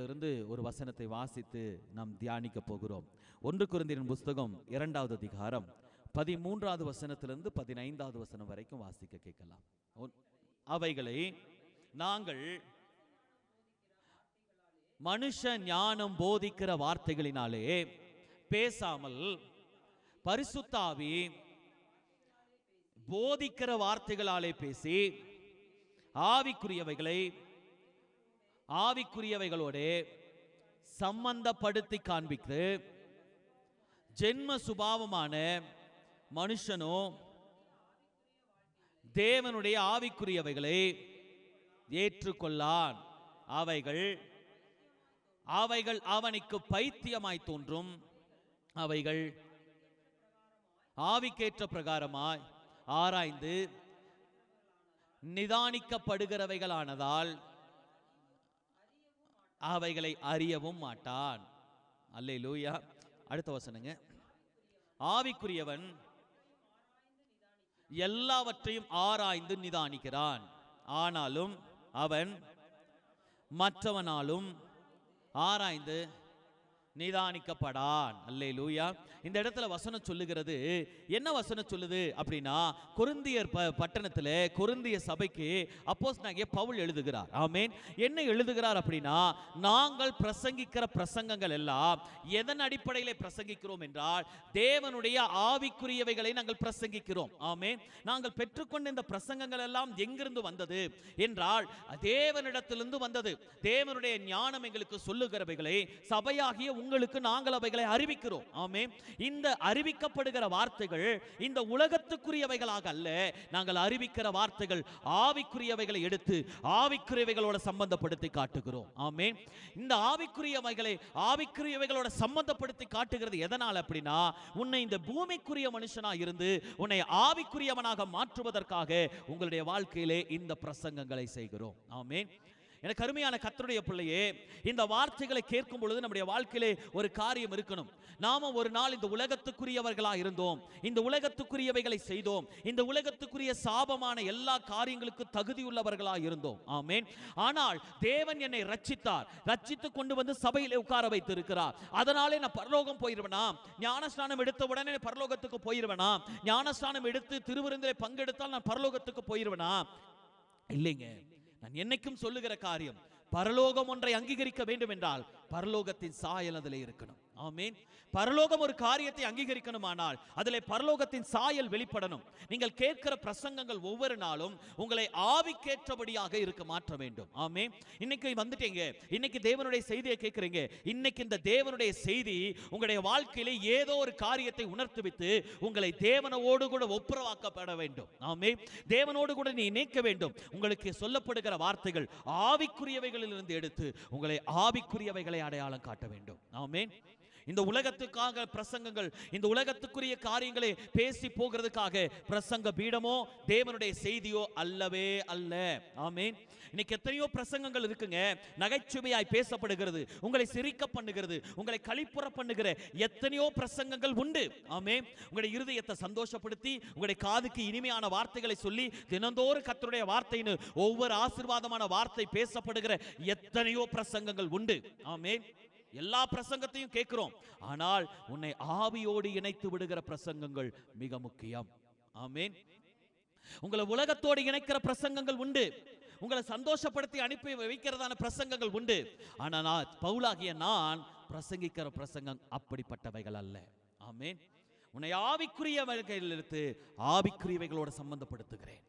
வேதத்திலிருந்து ஒரு வசனத்தை வாசித்து நாம் தியானிக்க போகிறோம். 1 கொரிந்தியரின் புஸ்தகம் 2வது அதிகாரம் 13வது வசனத்திலிருந்து 15வது வசனம் வரைக்கும் வாசிக்க கேட்கலாம். அவைகளை நாங்கள் மனுஷ ஞானம் போதிக்கிற வார்த்தைகளினாலே பேசாமல் பரிசுத்த ஆவி போதிக்கிற வார்த்தைகளாலே பேசி ஆவிக்குரியவைகளோடு சம்பந்தப்படுத்தி காண்பித்து ஜென்ம சுபாவமான மனுஷனோ தேவனுடைய ஆவிக்குரியவைகளை ஏற்றுக்கொள்ளான். அவைகள் அவனுக்கு பைத்தியமாய் தோன்றும். அவைகள் ஆவிக்கேற்ற பிரகாரமாய் ஆராய்ந்து நிதானிக்கப்படுகிறவைகளானதால் அவைகளை அறியவும் மாட்டான். அல்லேலூயா. அடுத்த வசனங்க. ஆவிக்குரியவன் எல்லாவற்றையும் ஆராய்ந்து நிதானிக்கிறான், ஆனாலும் அவன் மற்றவனாலும் ஆராய்ந்து நிதானிக்கப்படான். அல்லேலூயா. இந்த இடத்துல வசனம் சொல்லுகிறது, என்ன வசனம் சொல்லுது அப்படின்னா, கொரிந்தியர் பட்டணத்தில் கொரிந்திய சபைக்கு அப்போஸ்தலனாகிய பவுல் எழுதுகிறார். ஆமென். என்ன எழுதுகிறார் அப்படின்னா, நாங்கள் பிரசங்கிக்கிற பிரசங்கங்கள் எல்லாம் எதன் அடிப்படையில் பிரசங்கிக்கிறோம் என்றால் தேவனுடைய ஆவிக்குரியவைகளை நாங்கள் பிரசங்கிக்கிறோம். ஆமென். நாங்கள் பெற்றுக்கொண்ட இந்த பிரசங்கங்கள் எல்லாம் எங்கிருந்து வந்தது என்றால் தேவனிடத்திலிருந்து வந்தது. தேவனுடைய ஞானம் எங்களுக்கு சொல்லுகிறவைகளை சபையாகிய உங்களுக்கு நாங்கள் அவைகளை அறிவிக்கிறோம். ஆமென். இந்த அறிவிக்கப்படுகிற வார்த்தைகள் இந்த உலகத்துக்குரியவைகளாக அல்ல. நாங்கள் அறிவிக்கிற வார்த்தைகள் ஆவிக்குரியவைகளை எடுத்து ஆவிக்குரியவைகளோட சம்பந்தப்படுத்தி காட்டுகிறோம். ஆமென். இந்த ஆவிக்குரியவைகளோட சம்பந்தப்படுத்தி காட்டுகிறது எதனால் அப்படின்னா, உன்னை இந்த பூமிக்குரிய மனுஷனா இருந்து உன்னை ஆவிக்குரியவனாக மாற்றுவதற்காக உங்களுடைய வாழ்க்கையிலே இந்த பிரசங்கங்களை செய்கிறோம். ஆமென். எனக்கு அருமையான கர்த்தருடைய பிள்ளையே, இந்த வார்த்தைகளை கேட்கும் பொழுது நம்முடைய வாழ்க்கையிலே ஒரு காரியம் இருக்கணும். நாம ஒரு நாள் இந்த உலகத்துக்குரியவர்களா இருந்தோம், இந்த உலகத்துக்குரியவைகளை செய்தோம், இந்த உலகத்துக்குரிய சாபமான எல்லா காரியங்களுக்கும் தகுதியுள்ளவர்களா இருந்தோம். ஆமென். ஆனால் தேவன் என்னை ரட்சித்து கொண்டு வந்து சபையிலே உட்கார வைத்திருக்கிறார். அதனாலே நான் பரலோகம் போயிருவேனா? ஞானஸ்நானம் எடுத்த உடனே பரலோகத்துக்கு போயிருவேனா? ஞானஸ்நானம் எடுத்து திருவிருந்திலே பங்கெடுத்தால் நான் பரலோகத்துக்கு போயிருவேனா? இல்லைங்க. நான் என்னைக்கும் சொல்லுகிற காரியம், பரலோகம் ஒன்றை அங்கீகரிக்க வேண்டும் என்றால் பரலோகத்தின் சாயல் அதில் இருக்கணும். ஆமென். பரலோகம் ஒரு காரியத்தை அங்கீகரிக்கணுமானால் அதிலே பரலோகத்தின் சாயல் வெளிப்படணும். நீங்கள் கேட்கிற பிரசங்கங்கள் ஒவ்வொரு நாளும் உங்களை ஆவிக்கேற்றபடியாக இருக்க மாற்ற வேண்டும். ஆமென். இன்னைக்கு வந்துட்டீங்க, இன்னைக்கு தேவனுடைய செய்தியை கேட்கிறீங்க. இன்னைக்கு இந்த தேவனுடைய செய்தி உங்களுடைய வாழ்க்கையிலே ஏதோ ஒரு காரியத்தை உணர்த்துவித்து உங்களை தேவனோடு கூட ஒப்புரவாக்கப்பட வேண்டும். ஆமென். தேவனோடு கூட நீ இணைக்க வேண்டும். உங்களுக்கு சொல்லப்படுகிற வார்த்தைகள் ஆவிக்குரியவைகளிலிருந்து எடுத்து உங்களை ஆவிக்குரியவைகளை அடையாளம் காட்ட வேண்டும். ஆமென். இந்த உலகத்துக்காக பிரசங்கங்கள், இந்த உலகத்துக்குரிய காரியங்களை பேசி போகிறதுக்காக பிரசங்க பீடமோ தேவனுடைய செய்தியோ அல்லவே அல்ல. ஆமென். இன்னைக்கு எத்தனையோ பிரசங்கங்கள் இருக்குங்க, நகைச்சுவையாய் பேசப்படுகிறது, உங்களை சிரிக்க பண்ணுகிறது, உங்களை களிப்புற பண்ணுகிற எத்தனையோ பிரசங்கங்கள் உண்டு. ஆமென். உங்களுடைய இருதயத்தை சந்தோஷப்படுத்தி உங்களுடைய காதுக்கு இனிமையான வார்த்தைகளை சொல்லி தினந்தோறும் கர்த்தருடைய வார்த்தைன்னு ஒவ்வொரு ஆசீர்வாதமான வார்த்தை பேசப்படுகிற எத்தனையோ பிரசங்கங்கள் உண்டு. ஆமென். எல்லா பிரசங்கத்தையும் கேட்கிறோம், ஆனால் உன்னை ஆவியோடு இணைத்து விடுகிற பிரசங்கங்கள் மிக முக்கியம். ஆமென். உங்களை உலகத்தோடு இணைக்கிற பிரசங்கங்கள் உண்டு, உங்களை சந்தோஷப்படுத்தி அனுப்பி வைக்கிறதான பிரசங்கங்கள் உண்டு. ஆனால் பவுலாகிய நான் பிரசங்கிக்கிற பிரசங்கம் அப்படிப்பட்டவைகள் அல்ல. ஆமென். உன்னை ஆவிக்குரியவைகளில் எடுத்து ஆவிக்குரியவைகளோடு சம்பந்தப்படுத்துகிறேன்.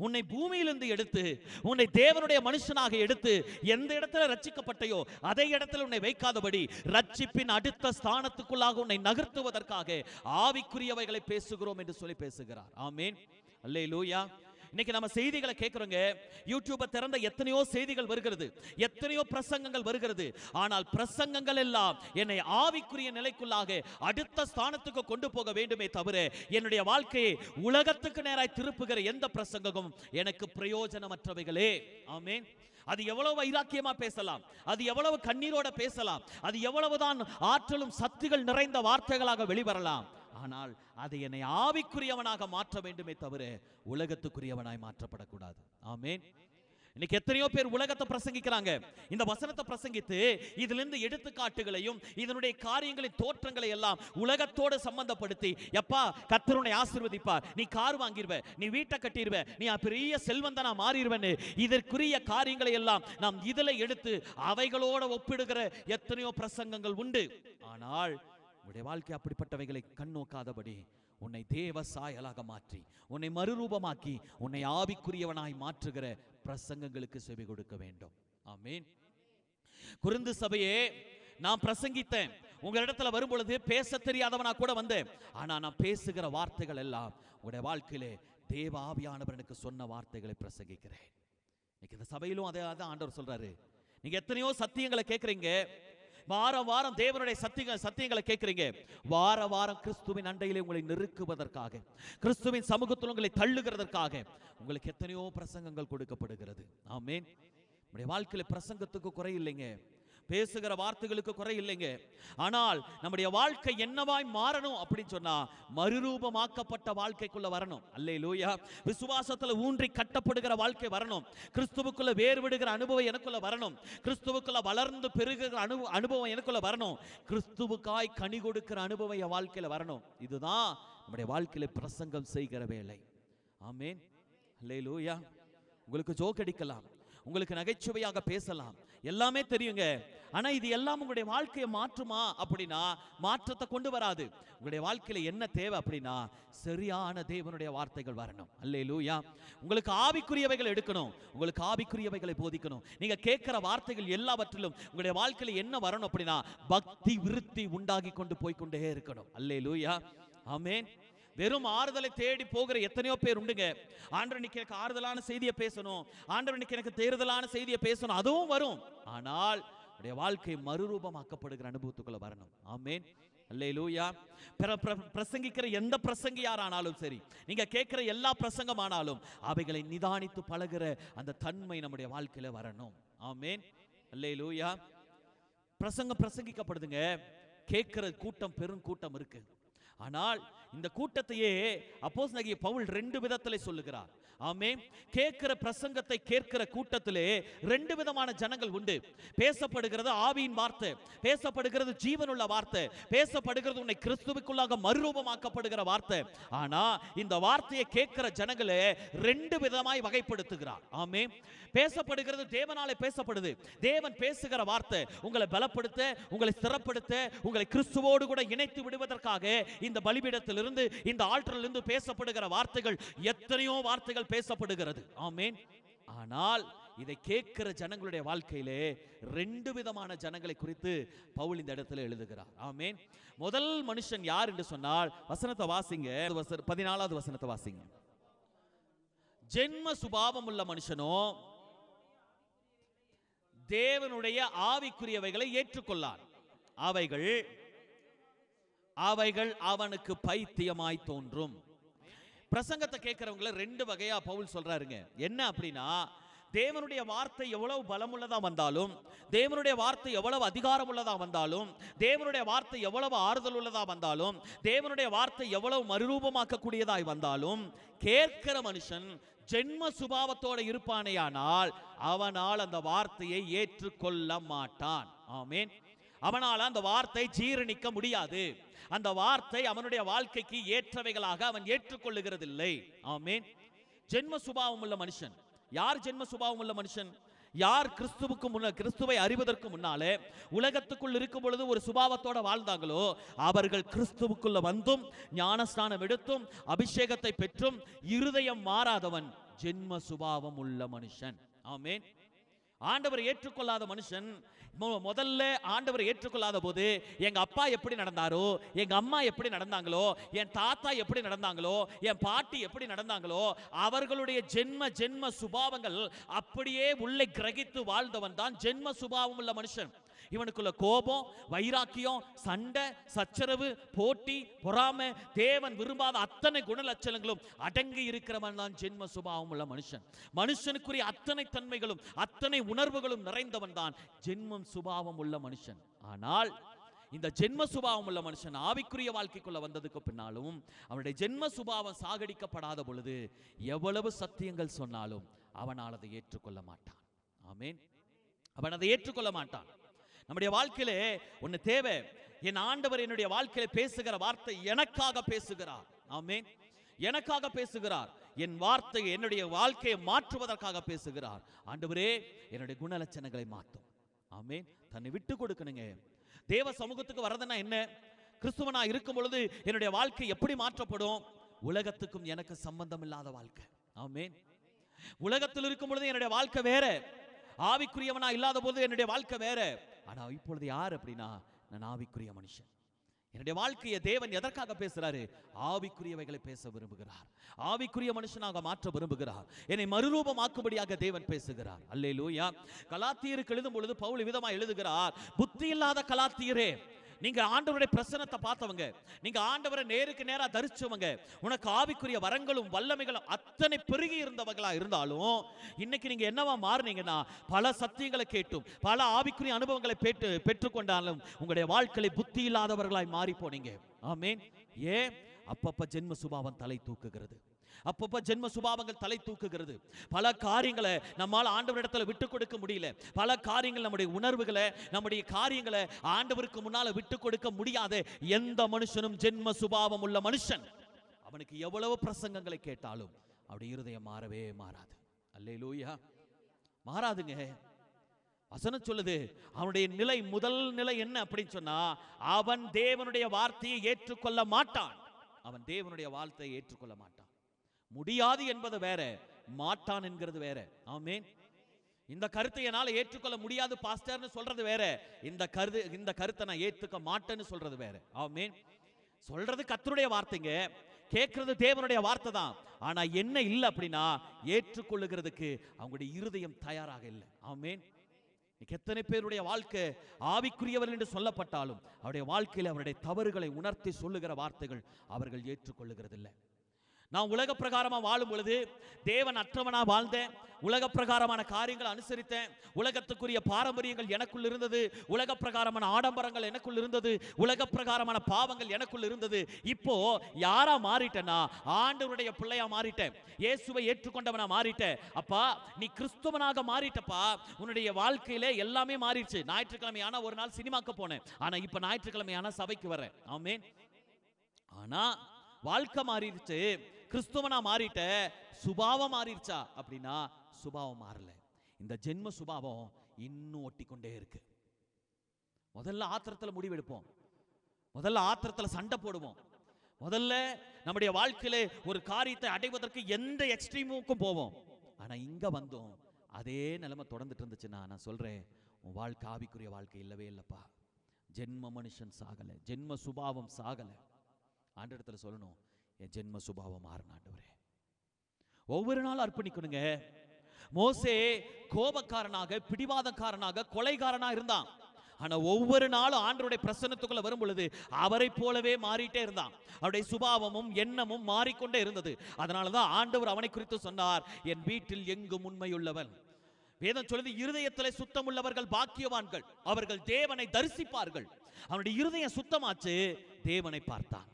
உன்னை பூமியிலிருந்து எடுத்து உன்னை தேவனுடைய மனுஷனாக எடுத்து எந்த இடத்துல ரட்சிக்கப்பட்டையோ அதே இடத்துல உன்னை வைக்காதபடி ரட்சிப்பின் அடுத்த ஸ்தானத்துக்குள்ளாக உன்னை நகர்த்துவதற்காக ஆவிக்குரியவைகளை பேசுகிறோம் என்று சொல்லி பேசுகிறார். ஆமென். அல்லேலூயா. இன்னைக்கு நம்ம செய்திகளை கேட்கிறோங்க, யூடியூபை திறந்த எத்தனையோ செய்திகள் வருகிறது, எத்தனையோ பிரசங்கங்கள் வருகிறது. ஆனால் பிரசங்கங்கள் எல்லாம் என்னை ஆவிக்குரிய நிலைக்குள்ளாக அடுத்த ஸ்தானத்துக்கு கொண்டு போக வேண்டுமே தவிர என்னுடைய வாழ்க்கையை உலகத்துக்கு நேராய் திருப்புகிற எந்த பிரசங்கமும் எனக்கு பிரயோஜனமற்றவைகளே. ஆமென். அது எவ்வளவு வைராக்கியமா பேசலாம், அது எவ்வளவு கண்ணீரோட பேசலாம், அது எவ்வளவுதான் ஆற்றலும் சக்திகள் நிறைந்த வார்த்தைகளாக வெளிவரலாம், ஆனால் அதை என்னை ஆவிக்குரியவனாக மாற்ற வேண்டுமே தவிர உலகத்துக்குரியவனாய் மாற்றப்படக்கூடாது. ஆமென். இன்னைக்கு எத்தனையோ பேர் உலகத்தை பிரசங்கிக்கிறாங்க. இந்த வசனத்தை பிரசங்கித்து இதிலிருந்து எடுத்துக்காட்டுகளையும் இதனுடைய காரியங்களின் தோற்றங்களை எல்லாம் உலகத்தோடு சம்பந்தப்படுத்தி, எப்பா கர்த்தர் உன்னை ஆசீர்வதிப்பார், நீ கார் வாங்கிடுவ, நீ வீட்டை கட்டிடுவ, நீ பெரிய செல்வந்தனா மாறிடுவன்னு இதற்குரிய காரியங்களை எல்லாம் நாம் இதில் எடுத்து அவைகளோட ஒப்பிடுகிற எத்தனையோ பிரசங்கங்கள் உண்டு. ஆனால் உன்னுடைய வாழ்க்கை அப்படிப்பட்டவைகளை கண்ணோக்காதபடி உன்னை தேவ சாயலாக மாற்றி, உன்னை மறுரூபமாக்கி, உன்னை ஆவிக்குரியவனாய் மாற்றுகிற பிரசங்கங்களுக்கு செவி கொடுக்க வேண்டும். ஆமென். கொரிந்து சபையே, நான் பிரசங்கித்தேன், உங்களிடத்துல வரும்பொழுது பேச தெரியாதவனா கூட வந்தேன். ஆனா நான் பேசுகிற வார்த்தைகள் எல்லாம் உங்களுடைய வாழ்க்கையிலே தேவ ஆவியானவர் எனக்கு சொன்ன வார்த்தைகளை பிரசங்கிக்கிறேன். இந்த சபையிலும் அதே ஆண்டவர் சொல்றாரு. நீங்க எத்தனையோ சத்தியங்களை கேட்கறீங்க, வாரம் வாரம் தேவனுடைய சத்தியங்களை கேட்கிறீங்க, வார வாரம் கிறிஸ்துவின் அண்டையிலே உங்களை நெருக்குவதற்காக, கிறிஸ்துவின் சமூகத்தில் உங்களை தள்ளுகிறதற்காக உங்களுக்கு எத்தனையோ பிரசங்கங்கள் கொடுக்கப்படுகிறது. ஆமென். நம்முடைய வாழ்க்கையில பிரசங்கத்துக்கு குறை இல்லைங்க, பேசுகிற வார்த்தைகளுக்கு குறை இல்லைங்க. ஆனால் நம்முடைய வாழ்க்கை என்னவாய் மாறணும் அப்படின்னு சொன்னா மறுரூபமாக்கப்பட்ட வாழ்க்கைக்குள்ள வரணும். அல்லேலூயா. விசுவாசத்துல ஊன்றி கட்டப்படுகிற வாழ்க்கை வரணும். கிறிஸ்துவுக்குள்ள வேறுவிடுகிற அனுபவம் எனக்குள்ள வரணும். கிறிஸ்துவுக்குள்ள வளர்ந்து பெருகுகிற அனுபவம் எனக்குள்ள வரணும். கிறிஸ்துவுக்காய் கனி கொடுக்கிற அனுபவம் என் வாழ்க்கையில வரணும். இதுதான் நம்முடைய வாழ்க்கையில பிரசங்கம் செய்கிற வேலை. ஆமென். அல்லேலூயா. உங்களுக்கு ஜோக் அடிக்கலாம், உங்களுக்கு நகைச்சுவையாக பேசலாம், எல்லாமே தெரியுங்க. ஆனா இது எல்லாம் உங்களுடைய வாழ்க்கையை மாற்றுமா அப்படின்னா மாற்றத்தை கொண்டு வராது. உங்களுடைய வாழ்க்கையில என்ன தேவை அப்படின்னா சரியான தேவனுடைய வார்த்தைகள் வரணும். அல்லேலூயா. உங்களுக்கு ஆவிக்குரியவைகள் எடுக்கணும், உங்களுக்கு ஆவிக்குரியவைகளை போதிக்கணும். நீங்க கேட்கிற வார்த்தைகள் எல்லாவற்றிலும் உங்களுடைய வாழ்க்கையில என்ன வரணும் அப்படின்னா பக்தி விருத்தி உண்டாகி கொண்டு போய்கொண்டே இருக்கணும். அல்லேலூயா. ஆமென். வெறும் ஆறுதலை தேடி போகிற எத்தனையோ பேர் உண்டுங்க. ஆண்டவர் இன்னைக்கு எனக்கு ஆறுதலான செய்தியை பேசணும், ஆண்டவர் இன்னைக்கு எனக்கு தேறுதலான செய்தியை பேசணும், அதுவும் வரும். ஆனால் உடைய வாழ்க்கை மறுரூபமாக்கப்படுகிற அனுபவத்துக்குள்ள வரணும். ஆமென். அல்லேலூயா. பிரசங்கிக்கிற எந்த பிரசங்கியாரானாலும் சரி, நீங்க கேட்கிற எல்லா பிரசங்கமானாலும் அவைகளை நிதானித்து பழகிற அந்த தன்மை நம்முடைய வாழ்க்கையில வரணும். ஆமென். அல்லேலூயா. பிரசங்கிக்கப்படுதுங்க, கேட்கிற கூட்டம் பெரும் கூட்டம் இருக்கு. ஆனால் இந்த கூட்டத்தையே அப்போஸ்தலனாகிய பவுல் ரெண்டு விதத்திலே சொல்லுகிறார். ஆமென். கேட்கிற பிரசங்கத்தை கேட்கிற கூட்டத்திலே ரெண்டு விதமான ஜனங்கள் உண்டு. பேசப்படுகிறது ஆவியின் வார்த்தை, பேசப்படுகிறது ஜீவனுள்ள வார்த்தை, பேசப்படுகிறது உன்னை கிறிஸ்துவுக்குள்ளாக மறுரூபமாக்கப்படுகிற வார்த்தை. ஆனா இந்த வார்த்தையை கேட்கிற ஜனங்களே ரெண்டு விதமாய் வகைப்படுத்துகிறார். ஆமென். பேசப்படுகிறது தேவனாலே பேசப்படுது. தேவன் பேசுகிற வார்த்தை உங்களை பலப்படுத்த, உங்களை ஸ்திரப்படுத்த, உங்களை கிறிஸ்துவோடு கூட இணைத்து விடுவதற்காக இந்த பலிபீடத்திலிருந்து, இந்த ஆல்டரிலிருந்து பேசப்படுகிற வார்த்தைகள், எத்தனையோ வார்த்தைகள் பேசப்படுகிறது. ஆமென். ஆனால் இதை கேட்கிற ஜனங்களுடைய வாழ்க்கையிலே ரெண்டு விதமான ஜனங்களை குறித்து பவுல் இந்த இடத்துல எழுதுகிறார். ஆமென். முதல் மனுஷன் யார் என்று சொன்னால் வசனத்தை வாசிங்க, 14வது வசனத்தை வாசிங்க. ஜென்ம சுபாவம் உள்ள மனுஷனோ தேவனுடைய ஆவிக்குரியவைகளை ஏற்றுக்கொள்ளான், அவைகள் அவனுக்கு பைத்தியமாய் தோன்றும். பிரசங்கத்தை கேட்கிறவங்களை ரெண்டு வகையா பவுல் சொல்றாருங்க. என்ன அப்படின்னா, தேவனுடைய வார்த்தை எவ்வளவு பலமுள்ளதா வந்தாலும், தேவனுடைய வார்த்தை எவ்வளவு அதிகாரம் உள்ளதா வந்தாலும், தேவனுடைய வார்த்தை எவ்வளவு ஆறுதல் உள்ளதா வந்தாலும், தேவனுடைய வார்த்தை எவ்வளவு மறுரூபமாக்கக்கூடியதாய் வந்தாலும், கேட்கிற மனுஷன் ஜென்ம சுபாவத்தோட இருப்பானேயானால் அவனால் அந்த வார்த்தையை ஏற்றுக்கொள்ள மாட்டான். ஆமென். அவனால் அந்த வார்த்தை ஜீரணிக்க முடியாது. அந்த வார்த்தை அவனுடைய வாழ்க்கைக்கு ஏற்றவைகளாக அவன் ஏற்றுக்கொள்ளுகிறதில்லை. ஆமென். ஜென்ம சுபாவம் உள்ள மனுஷன் யார்? ஜென்ம சுபாவம் உள்ள மனுஷன் யார்? கிறிஸ்துவை அறிவதற்கு முன்னாலே உலகத்துக்குள் இருக்கும் பொழுது ஒரு சுபாவத்தோட வாழ்ந்தாங்களோ அவர்கள் கிறிஸ்துவுக்குள்ள வந்தும் ஞானஸ்நானம் எடுத்தும் அபிஷேகத்தை பெற்றும் இருதயம் மாறாதவன் ஜென்ம சுபாவம் உள்ள மனுஷன். ஆமென். ஆண்டவர் ஏற்றுக்கொள்ளாத மனுஷன், முதல்ல ஆண்டவர் ஏற்றுக்கொள்ளாத போது எங்க அப்பா எப்படி நடந்தாரோ, எங்க அம்மா எப்படி நடந்தாங்களோ, என் தாத்தா எப்படி நடந்தாங்களோ, என் பாட்டி எப்படி நடந்தாங்களோ, அவர்களுடைய ஜென்ம சுபாவங்கள் அப்படியே உள்ளே கிரகித்து வாழ்ந்தவன் தான் ஜென்ம சுபாவம் உள்ள மனுஷன். இவனுக்குள்ள கோபம், வைராக்கியம், சண்டை, சச்சரவு, போட்டி, பொறாமை, தேவன் விரும்பாத அத்தனை குணலட்சணங்களும் அடங்கி இருக்கிறவன் தான் ஜென்ம சுபாவம் உள்ள மனுஷன். மனுஷனுக்குரிய அத்தனை தன்மைகளும் அத்தனை உணர்வுகளும் நிறைந்தவன் தான் ஜென்மம் சுபாவம் உள்ள மனுஷன். ஆனால் இந்த ஜென்ம சுபாவம் உள்ள மனுஷன் ஆவிக்குரிய வாழ்க்கைக்குள்ள வந்ததுக்கு பின்னாலும் அவனுடைய ஜென்ம சுபாவம் சாகடிக்கப்படாத பொழுது எவ்வளவு சத்தியங்கள் சொன்னாலும் அவனால் அதை ஏற்றுக்கொள்ள மாட்டான். ஆமென். அவன் அதை ஏற்றுக்கொள்ள மாட்டான். நம்முடைய வாழ்க்கையிலே ஒன்னு தேவை, என் ஆண்டவர் என்னுடைய வாழ்க்கையில பேசுகிற வார்த்தை எனக்காக பேசுகிறார். ஆமென். எனக்காக பேசுகிறார். என் வார்த்தை என்னுடைய வாழ்க்கையை மாற்றுவதற்காக பேசுகிறார். ஆண்டவரே என்னுடைய குணலட்சணங்களை மாற்றும். ஆமென். தன்னை விட்டு கொடுக்கணுங்க. தேவ சமூகத்துக்கு வரதுன்னா என்ன? கிறிஸ்துவனா இருக்கும் பொழுது என்னுடைய வாழ்க்கை எப்படி மாற்றப்படும்? உலகத்துக்கும் எனக்கு சம்பந்தம் இல்லாத வாழ்க்கை. ஆமென். உலகத்தில் இருக்கும் பொழுது என்னுடைய வாழ்க்கை வேற, ஆவிக்குரியவனா இல்லாத போது என்னுடைய வாழ்க்கை வேற. ஆனா இப்பொழுது யார் அப்படின்னா, நான் ஆவிக்குரிய மனுஷன். என்னுடைய வாழ்க்கையை தேவன் எதற்காக பேசுறாரு? ஆவிக்குரியவைகளை பேச விரும்புகிறார். ஆவிக்குரிய மனுஷனாக மாற்ற விரும்புகிறார். என்னை மறுரூபமாக்கும்படியாக தேவன் பேசுகிறார். அல்லேலூயா. கலாத்தியருக்கு எழுதும் பொழுது பவுல் விதமா எழுதுகிறார், புத்தி இல்லாத கலாத்தியரே, நீங்க ஆண்டவருடைய பிரசன்னத்தை பார்த்தவங்க, நீங்க ஆண்டவரை நேருக்கு நேரா தரிச்சவங்க, உனக்கு ஆவிக்குரிய வரங்களும் வல்லமைகளும் அத்தனை பெருகி இருந்தவங்களா இருந்தாலும் இன்னைக்கு நீங்க என்னவா மாறுனீங்கன்னா, பல சத்தியங்களை கேட்டும் பல ஆவிக்குரிய அனுபவங்களை பெற்றுக்கொண்டாலும் உங்களுடைய வாழ்க்கையை புத்தி இல்லாதவர்களாய் மாறி போனீங்க. ஆமென். ஏன்? அப்பப்ப ஜென்ம சுபாவம் தலை தூக்குகிறது. அப்பப்ப ஜென்ம சுபாவங்கள் தலை தூக்குகிறது. பல காரியங்களை நம்மால் ஆண்டவரிடத்துல விட்டு கொடுக்க முடியல. பல காரியங்கள், நம்முடைய உணர்வுகளை, நம்முடைய காரியங்களை ஆண்டவருக்கு முன்னால விட்டு கொடுக்க முடியாத எந்த மனுஷனும் ஜென்ம சுபாவம் உள்ள மனுஷன், அவனுக்கு எவ்வளவு பிரசங்கங்களை கேட்டாலும் அவருடைய இருதயம் மாறவே மாறாது. அல்லேலூயா. மாறாதுங்க. வசனம் சொல்லுது, அவனுடைய நிலை, முதல் நிலை என்ன அப்படின்னு சொன்னா, அவன் தேவனுடைய வார்த்தையை ஏற்றுக்கொள்ள மாட்டான். அவன் தேவனுடைய வார்த்தையை ஏற்றுக்கொள்ள மாட்டான். முடியாது என்பது வேற, மாட்டான் என்கிறது வேற. ஆமென். இந்த கருத்தை என்னால் ஏற்றுக்கொள்ள முடியாது பாஸ்டர்னு சொல்றது வேற, இந்த கருத்தை நான் ஏற்றுக்க மாட்டேன்னு சொல்றது வேற. ஆமென். சொல்றது கர்த்தருடைய வார்த்தைங்க, கேட்கறது தேவனுடைய வார்த்தை தான். ஆனா என்ன இல்லை அப்படின்னா, ஏற்றுக்கொள்ளுகிறதுக்கு அவங்களுடைய இருதயம் தயாராக இல்லை. ஆமென். எத்தனை பேருடைய வாழ்க்கை ஆவிக்குரியவர் என்று சொல்லப்பட்டாலும் அவருடைய வாழ்க்கையில் அவருடைய தவறுகளை உணர்த்தி சொல்லுகிற வார்த்தைகள் அவர்கள் ஏற்றுக்கொள்ளுகிறதில்லை. நான் உலக பிரகாரமா வாழும் பொழுது தேவன் அற்றவனா வாழ்ந்தேன். உலக பிரகாரமான காரியங்களை அனுசரித்தேன். உலகத்துக்குரிய பாரம்பரியங்கள் எனக்குள் இருந்தது. உலக பிரகாரமான ஆடம்பரங்கள் எனக்குள் இருந்தது. உலக பிரகாரமான பாவங்கள் எனக்குள் இருந்தது. இப்போ யாரா மாறிட்டேன்னா, ஆண்டவருடைய பிள்ளையா மாறிட்டேன். இயேசுவை ஏற்றுக்கொண்டவனா மாறிட்டேன். அப்பா நீ கிறிஸ்துவனாக மாறிட்டப்பா, உன்னுடைய வாழ்க்கையில எல்லாமே மாறிடுச்சு. ஞாயிற்றுக்கிழமை ஆனா ஒரு நாள் சினிமாக்கு போனேன், ஆனா இப்ப ஞாயிற்றுக்கிழமை ஆனா சபைக்கு வரேன். ஆமென். ஆனா வாழ்க்கை மாறிடுச்சு, கிறிஸ்துவனா மாறிட்ட, சுபாவம் மாறிடுச்சா அப்படின்னா சுபாவம் மாறல. இந்த ஜென்ம சுபாவம் இன்னும் ஒட்டிக்கொண்டே இருக்கு. முதல்ல ஆத்திரத்துல முடிவெடுப்போம், முதல்ல ஆத்திரத்துல சண்டை போடுவோம், முதல்ல நம்முடைய வாழ்க்கையில ஒரு காரியத்தை அடைவதற்கு எந்த எக்ஸ்ட்ரீமுக்கும் போவோம். ஆனா இங்க வந்தோம் அதே நிலைமை தொடர்ந்துட்டு இருந்துச்சுன்னா நான் சொல்றேன், உன் வாழ்க்கை ஆவிக்குரிய வாழ்க்கை இல்லவே இல்லப்பா. ஜென்ம மனுஷன் சாகல, ஜென்ம சுபாவம் சாகல. ஆண்டவரிடத்துல சொல்லணும், என் ஜென்ம சுபாவம் மாறணும் ஆண்டவரே. ஒவ்வொரு நாளும் அர்ப்பணிக்கணுங்க. மோசே கோபக்காரனாக, பிடிவாதக்காரனாக, கொலைகாரனா இருந்தான். ஆனா ஒவ்வொரு நாளும் ஆண்டவருடைய பிரசன்னத்துக்குள்ள வரும் பொழுது அவரை போலவே மாறிட்டே இருந்தான். அவருடைய சுபாவமும் எண்ணமும் மாறிக்கொண்டே இருந்தது. அதனாலதான் ஆண்டவர் அவனை குறித்து சொன்னார், என் வீட்டில் எங்கும் உண்மையுள்ளவன். வேதம் சொல்லுது, இருதயத்திலே சுத்தம் உள்ளவர்கள் பாக்கியவான்கள், அவர்கள் தேவனை தரிசிப்பார்கள். அவனுடைய இருதயம் சுத்தமாச்சு, தேவனை பார்த்தான்.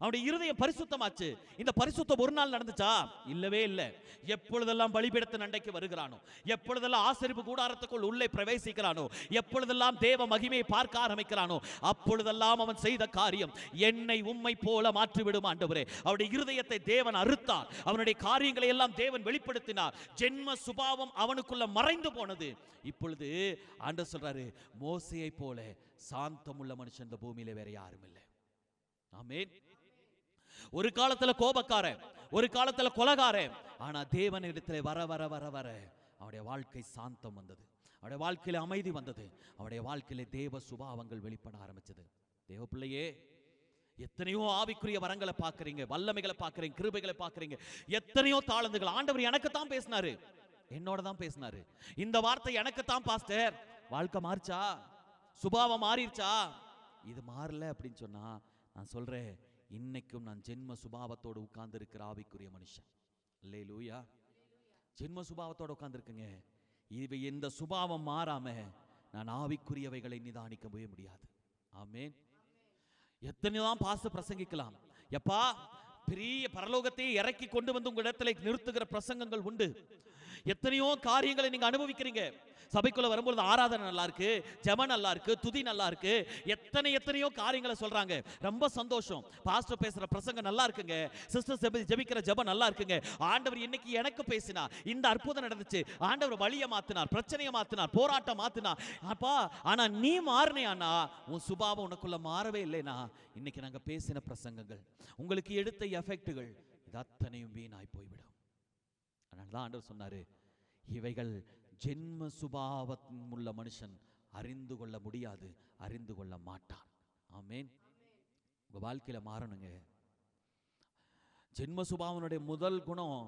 அவனுடைய இருதயம் பரிசுத்தமாச்சு. இந்த பரிசுத்தம் ஒரு நாள் நடந்துச்சா? இல்லவே இல்லை. எப்பொழுதெல்லாம் பலிபீடத்தின் அண்டைக்கு வருகிறானோ, எப்பொழுதெல்லாம் ஆசரிப்பு கூடாரத்துக்குள் உள்ளே பிரவேசிக்கிறானோ, எப்பொழுதெல்லாம் தேவ மகிமையை பார்க்க ஆரம்பிக்கிறானோ, அப்பொழுதெல்லாம் அவன் செய்த காரியம் என்னை உம்மை போல மாற்றிவிடும் ஆண்டவரே. அவருடைய இருதயத்தை தேவன் அறுத்தார். அவனுடைய காரியங்களை எல்லாம் தேவன் வெளிப்படுத்தினார். ஜென்ம சுபாவம் அவனுக்குள்ள மறைந்து போனது. இப்பொழுது ஆண்டவர் சொல்றாரு, மோசேயை போல சாந்தமுள்ள மனுஷன் இந்த பூமியில வேற யாரும் இல்லை. ஆமென். ஒரு காலத்துல கோபக்காரன், ஒரு காலத்துல கொலைகாரன், ஆனா தேவனிடத்துல வர வர வர வர அவருடைய வாழ்க்கை சாந்தம் வந்தது, அவருடைய வாழ்க்கையில அமைதி வந்தது, அவருடைய வாழ்க்கையில தேவ சுபாவங்கள் வெளிப்பட ஆரம்பிச்சது. தேவ பிள்ளையே, எத்தனையோ ஆவிக்குரிய வரங்களை பார்க்கறீங்க, வல்லமைகளை பார்க்கறீங்க, கிருபைகளை பார்க்கறீங்க, எத்தனையோ தாளந்துகள். ஆண்டவர் எனக்கு தான் பேசினாரு, என்னோட தான் பேசினாரு. இந்த வார்த்தை எனக்கு தான் பாஸ்டர். வாழ்க்கை மாறிச்சா? சுபாவம் மாறிடுச்சா? இது மாறல அப்படின்னு சொன்னா நான் சொல்றேன், இன்னைக்கும் நான் ஜென்ம சுபாவத்தோடு உட்கார்ந்து இருக்கிற ஆவிக்குரிய மனுஷன். அல்லேலூயா. ஜென்ம சுபாவத்தோடு உட்கார்ந்து இருக்குங்க. இவை இந்த சுபாவம் மாறாம நான் ஆவிக்குரியவைகளை நிதானிக்கவே முடியாது. ஆமென். எத்தனைதான் பாச பிரசங்கிக்கலாம், எப்பா பெரிய பரலோகத்தை இறக்கி கொண்டு வந்து உங்க இடத்துல நிறுத்துகிற பிரசங்கங்கள் உண்டு. எத்தனையோ காரியங்களை நீங்க அனுபவிக்கிறீங்க. சபைக்குள்ள வரும்போது ஆராதனை நல்லா இருக்கு, ஜெபம் நல்லா இருக்கு, துதி நல்லா இருக்கு, எத்தனையோ காரியங்களை சொல்றாங்க. ரொம்ப சந்தோஷம். பாஸ்டர் பேசுற பிரசங்கம் நல்லா இருக்குங்க, சிஸ்டர் ஜெபிக்கிற ஜெபம் நல்லா இருக்குங்க. ஆண்டவர் இன்னைக்கு எனக்கு பேசினார், இந்த அற்புதம் நடந்துச்சு, ஆண்டவர் வழியை மாத்தினார், பிரச்சனையை மாத்தினார், போராட்டம் மாத்தினார். அப்பா, ஆனா நீ மாறினியானா, உன் சுபாவம் உனக்குள்ள மாறவே இல்லைனா, இன்னைக்கு நாங்க பேசின பிரசங்கங்கள், உங்களுக்கு எடுத்த எஃபெக்டுகள், இது அத்தனையும் வீணாய் போய்விடும். அதனாலதான் ஆண்டவர் சொன்னாரு, இவைகள் ஜென்ம சுபாவத்தின் உள்ள மனுஷன் அறிந்து கொள்ள முடியாது, அறிந்து கொள்ள மாட்டான். ஆமென். உங்க வாழ்க்கையில மாறணுங்க. ஜென்ம சுபாவனுடைய முதல் குணம்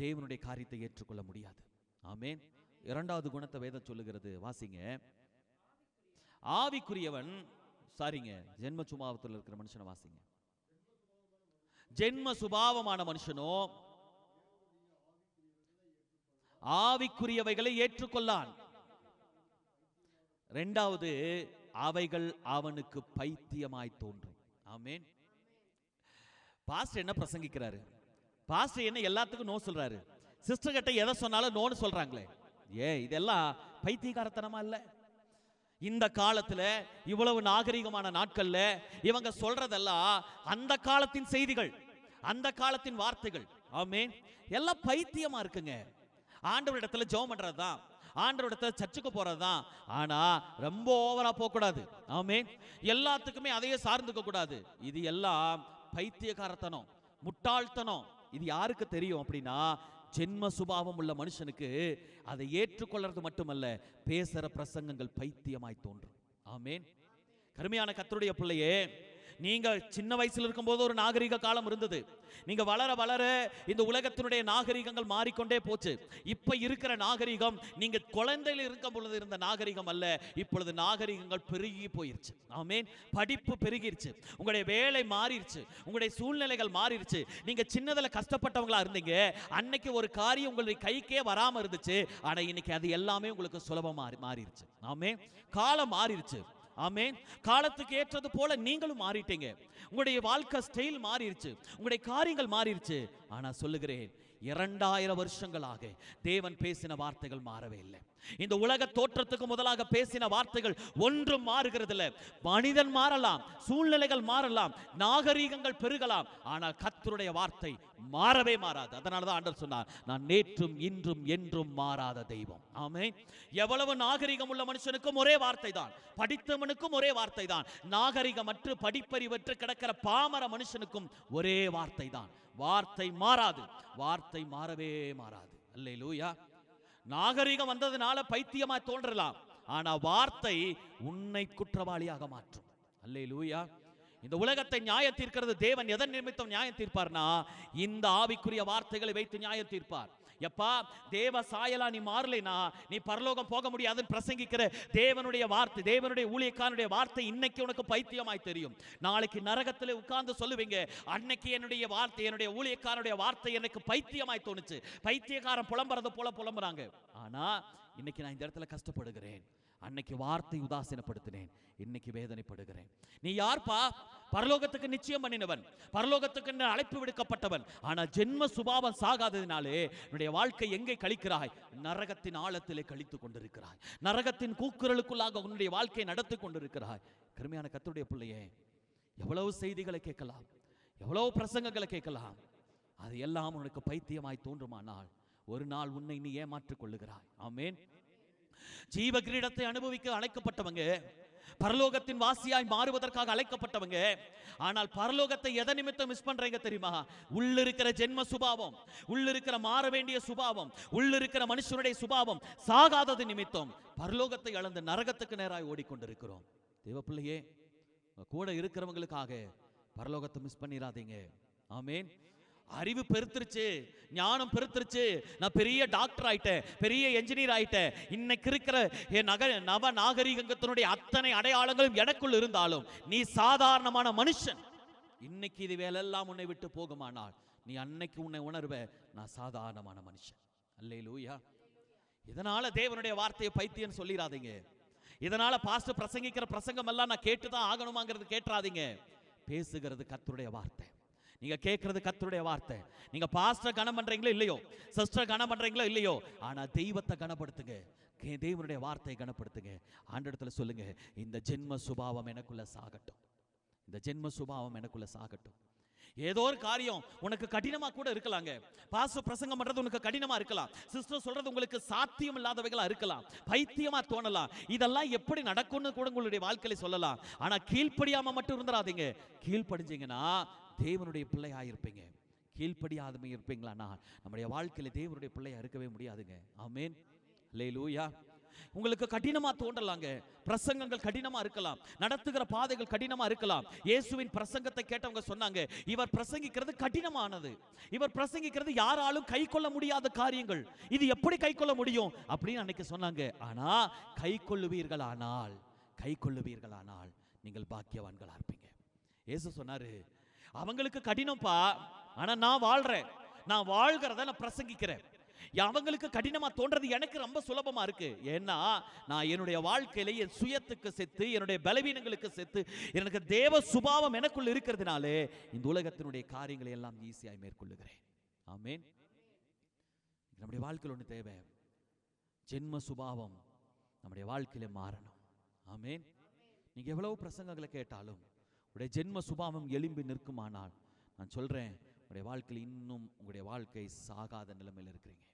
தேவனுடைய காரியத்தை ஏற்றுக்கொள்ள முடியாது. ஆமென். இரண்டாவது குணத்தை வேதம் சொல்லுகிறது, வாசிங்க. ஆவிக்குரியவன், சாரிங்க, ஜென்ம சுபாவத்தில் இருக்கிற மனுஷனை வாசிங்க. ஜென்ம சுபாவமான மனுஷனோ ஆவிக்குரியவைகளை ஏற்றுக்கொள்ளான். இரண்டாவது, அவைகள் அவனுக்கு பைத்தியமாய் தோன்றும். ஆமென். பாஸ்டர் என்ன பிரசங்கிக்கிறாரு? பாஸ்டர் என்ன எல்லாத்துக்கும் நோ சொல்றாரு? சிஸ்டர் கிட்ட எதை சொன்னாலும் நோன்னு சொல்றாங்களே, இதெல்லாம் பைத்தியக்காரத்தனமா இல்ல? இந்த காலத்துல இவ்வளவு நாகரிகமான நாட்கள்ல இவங்க சொல்றதெல்லாம் அந்த காலத்தின் செய்திகள், அந்த காலத்தின் வார்த்தைகள். ஆமென். எல்லாம் பைத்தியமா இருக்குங்க. ஆண்டவரிடத்துல ஜெபம் பண்றதுதான், ஆண்டவரிடத்துல சர்ச்சுக்கு போறதுதான். ஆனா ரொம்ப ஓவரா போக கூடாது. ஆமென். எல்லாத்துக்குமே அதையே சார்ந்துக்க கூடாது. இது எல்லாம் பைத்தியக்காரத்தனம், முட்டாள்தனம். இது யாருக்கு தெரியும் அப்படின்னா, ஜென்ம சுபாவம் உள்ள மனுஷனுக்கு அதை ஏற்றுக்கொள்றது மட்டுமல்ல, பேசுற பிரசங்கங்கள் பைத்தியமாய் தோன்றும். ஆமென். கருமையான கர்த்தருடைய பிள்ளையே, நீங்க சின்ன வயசுல இருக்கும்போது ஒரு நாகரிக காலம் இருந்தது. நீங்க வளர வளர இந்த உலகத்தினுடைய நாகரிகங்கள் மாறிக்கொண்டே போச்சு. இப்ப இருக்கிற நாகரிகம் நீங்க குழந்தையில இருக்கும் பொழுது இருந்த நாகரிகம் அல்ல. இப்பொழுது நாகரிகங்கள் பெருகி போயிருச்சு. ஆமென். படிப்பு பெருகிருச்சு, உங்களுடைய வேலை மாறிடுச்சு, உங்களுடைய சூழ்நிலைகள் மாறிடுச்சு. நீங்க சின்னதுல கஷ்டப்பட்டவங்களா இருந்தீங்க, அன்னைக்கு ஒரு காரியம் உங்களுடைய கைக்கே வராம இருந்துச்சு. ஆனா இன்னைக்கு அது எல்லாமே உங்களுக்கு சுலபமா மாறிடுச்சு. ஆமென். காலம் மாறிடுச்சு. ஆமென். காலத்துக்கு ஏற்றது போல நீங்களும் மாறிட்டீங்க. உங்களுடைய வாழ்க்கை ஸ்டைல் மாறிடுச்சு, உங்களுடைய காரியங்கள் மாறிடுச்சு. ஆனா சொல்லுகிறேன், 2000 வருஷங்களாக தேவன் பேசின வார்த்தைகள் மாறவே இல்லை. இந்த உலக தோற்றத்துக்கு முதலாக பேசின வார்த்தைகள் ஒன்றும் மாறுகிறது இல்லை. மனிதன் மாறலாம், சூழ்நிலைகள் மாறலாம், நாகரீகங்கள் பெருகலாம், ஆனால் கர்த்தருடைய வார்த்தை மாறவே மாறாது. அதனாலதான் ஆண்டவர் சொன்னார், நான் நேற்றும் இன்றும் என்றும் மாறாத தெய்வம். ஆமென். எவ்வளவு நாகரிகம் உள்ள மனுஷனுக்கும் ஒரே வார்த்தை தான், படித்தவனுக்கும் ஒரே வார்த்தை தான், நாகரிகமற்று படிப்பறிவற்று கிடக்கிற பாமர மனுஷனுக்கும் ஒரே வார்த்தை தான். வார்த்தை மாறாது, வார்த்தை மாறவே மாறாது. அல்லேலூயா. நாகரிகம் வந்ததுனால பைத்தியமா தோன்றலாம், ஆனா வார்த்தை உன்னை குற்றவாளியாக மாற்றும். அல்லேலூயா. இந்த உலகத்தை நியாயம் தீர்க்கிறது தேவன் எதன் நிமித்தம் நியாயம் தீர்ப்பார்னா, இந்த ஆவிக்குரிய வார்த்தைகளை வைத்து நியாயம் தீர்ப்பார். எப்பா, தேவ சாயலா நீ மாறலைனா நீ பரலோகம் போக முடியாதுன்னு பிரசங்கிக்கிற தேவனுடைய வார்த்தை, தேவனுடைய ஊழியக்காரனுடைய வார்த்தை இன்னைக்கு உனக்கு பைத்தியமாய் தெரியும். நாளைக்கு நரகத்தில் உட்கார்ந்து சொல்லுவீங்க, அன்னைக்கு என்னுடைய வார்த்தை, என்னுடைய ஊழியக்காரனுடைய வார்த்தை எனக்கு பைத்தியமாய் தோணுச்சு. பைத்தியக்காரன் புலம்புறது போல புலம்புறாங்க. ஆனா இன்னைக்கு நான் இந்த இடத்துல கஷ்டப்படுகிறேன், அன்னைக்கு வார்த்தை உதாசீனப்படுத்தினேன், இன்னைக்கு வேதனைப்படுகிறேன். நீ யார்ப்பா? பரலோகத்துக்கு நிச்சயம் பண்ணினவன், பரலோகத்துக்கு அழைப்பு விடுக்கப்பட்டவன். ஆனா ஜென்ம சுபாவம் சாகாததினாலே என்னுடைய வாழ்க்கை எங்கே கழிக்கிறாய்? நரகத்தின் ஆழத்திலே கழித்துக் கொண்டிருக்கிறாய். நரகத்தின் கூக்குரலுக்குள்ளாக உன்னுடைய வாழ்க்கையை நடத்தி கொண்டிருக்கிறாய். கருமையான கர்த்தருடைய பிள்ளையே, எவ்வளவு செய்திகளை கேட்கலாம், எவ்வளவு பிரசங்கங்களை கேட்கலாம், அது எல்லாம் உனக்கு பைத்தியமாய் தோன்றுமானால் ஒரு நாள் உன்னை நீ ஏமாற்றிக் கொள்ளுகிறாய். ஆமென். ஜீவ கிரீடத்தை அனுபவிக்க அழைக்கப்பட்டவங்க, பரலோகத்தின் வாசியாய் மாறுவதற்காக அழைக்கப்பட்டவங்க. ஆனால் பரலோகத்தை எதை நிமித்தம் மிஸ் பண்றீங்க தெரியுமா? உள்ளிருக்கிற ஜென்ம சுபாவம், உள்ளிருக்கிற மாற வேண்டிய சுபாவம், உள்ளிருக்கிற மனுஷனுடைய சுபாவம் சாகாதது நிமித்தம் பரலோகத்தை இழந்து நரகத்துக்கு நேராய் ஓடிக்கொண்டிருக்கிறோம். தேவப்பிள்ளையே, கூட இருக்கிறவங்களுக்காக பரலோகத்தை மிஸ் பண்ணிடாதீங்க. ஆமென். அறிவு பெருத்துருச்சு, ஞானம் பெருத்துருச்சு, நான் பெரிய டாக்டர் ஆயிட்டேன், பெரிய என்ஜினியர் ஆயிட்டேன். இன்னைக்கு இருக்கிற நவ நாகரிகத்தினுடைய அத்தனை அடையாளங்களும் எனக்குள் இருந்தாலும் நீ சாதாரணமான மனுஷன். இன்னைக்கு இது வேலெல்லாம் உன்னை விட்டு போகுமானால் நீ அன்னைக்கு உன்னை உணர்வ, நான் சாதாரணமான மனுஷன். அல்லேலூயா. இதனால தேவனுடைய வார்த்தையை பைத்தியம் சொல்லிடாதீங்க. இதனால பாஸ்டர் பிரசங்கிக்கிற பிரசங்கம் எல்லாம் நான் கேட்டுதான் ஆகணுமாங்கிறது கேட்டுறாதீங்க. பேசுகிறது கர்த்தருடைய வார்த்தை. நீங்க கேட்கறது கர்த்தருடைய வார்த்தை. நீங்க பாஸ்டர் கனம் பண்றீங்களோ இல்லையோ, சிஸ்டர் கனம் பண்றீங்களோ இல்லையோ, ஆனா தெய்வத்தை கனப்படுத்துங்க, தேவனுடைய வார்த்தையை கனப்படுத்துங்க. ஆண்டவரிடத்துல சொல்லுங்க, இந்த ஜென்ம சுபாவம் எனக்குள்ள சாகட்டும், இந்த ஜென்ம சுபாவம் எனக்குள்ள சாகட்டும். ஏதோ ஒரு காரியம் உனக்கு கடினமா கூட இருக்கலாங்க. பாஸ்டர் பிரசங்கம் பண்றது உனக்கு கடினமா இருக்கலாம், சிஸ்டர் சொல்றது உங்களுக்கு சாத்தியம் இல்லாதவைகளா இருக்கலாம், பைத்தியமா தோணலாம். இதெல்லாம் எப்படி நடக்கும்னு கூட உங்களுடைய வாழ்க்கையில சொல்லலாம். ஆனா கீழ்ப்படியாம மட்டும் இருந்துடாதீங்க. கீழ்ப்படிஞ்சீங்கன்னா தேவனுடைய பிள்ளையா இருப்பீங்க. கீழ்ப்படியாதமை இருப்பீங்களானா நம்முடைய வாழ்க்கையில தேவனுடைய பிள்ளையா இருக்கவே முடியாதுங்க. ஆமென், அல்லேலூயா. உங்களுக்கு கடினமா தோன்றலாங்க, பிரசங்கங்கள் கடினமா இருக்கலாம், நடத்துகிற பாதைகள் கடினமா இருக்கலாம். இயேசுவின் பிரசங்கத்தை கேட்டவங்க சொன்னாங்க, இவர் பிரசங்கிக்கிறது கடினமானது, இவர் பிரசங்கிக்கிறது யாராலும் கை கொள்ள முடியாத காரியங்கள், இது எப்படி கை கொள்ள முடியும் அப்படின்னு அன்னைக்கு சொன்னாங்க. ஆனா கை கொள்ளுவீர்களானால், கை கொள்ளுவீர்களானால் நீங்கள் பாக்கியவான்களா இருப்பீங்க. இயேசு சொன்னாரு, அவங்களுக்கு கடினம்ப்பா, ஆனா நான் வாழ்றேன், நான் வாழ்கிறத நான் பிரசங்கிக்கிறேன். அவங்களுக்கு கடினமா தோன்றது எனக்கு ரொம்ப சுலபமா இருக்கு. ஏன்னா நான் என்னுடைய வாழ்க்கையில என் சுயத்துக்கு செத்து, என்னுடைய பலவீனங்களுக்கு செத்து, எனக்கு தேவ சுபாவம் எனக்குள்ள இருக்கிறதுனாலே இந்த உலகத்தினுடைய காரியங்களை எல்லாம் ஈஸியாய் மேற்கொள்ளுகிறேன். ஆமென். நம்முடைய வாழ்க்கையில் ஒன்று தேவை, ஜென்ம சுபாவம் நம்முடைய வாழ்க்கையில மாறணும். ஆமென். நீங்க எவ்வளவு பிரசங்கங்களை கேட்டாலும் உங்களுடைய ஜென்ம சுபாவம் எழும்பி நிற்குமானால் நான் சொல்றேன், உங்களுடைய வாழ்க்கையில் இன்னும் உங்களுடைய வாழ்க்கை சாகாத நிலைமையில் இருக்கிறீங்க.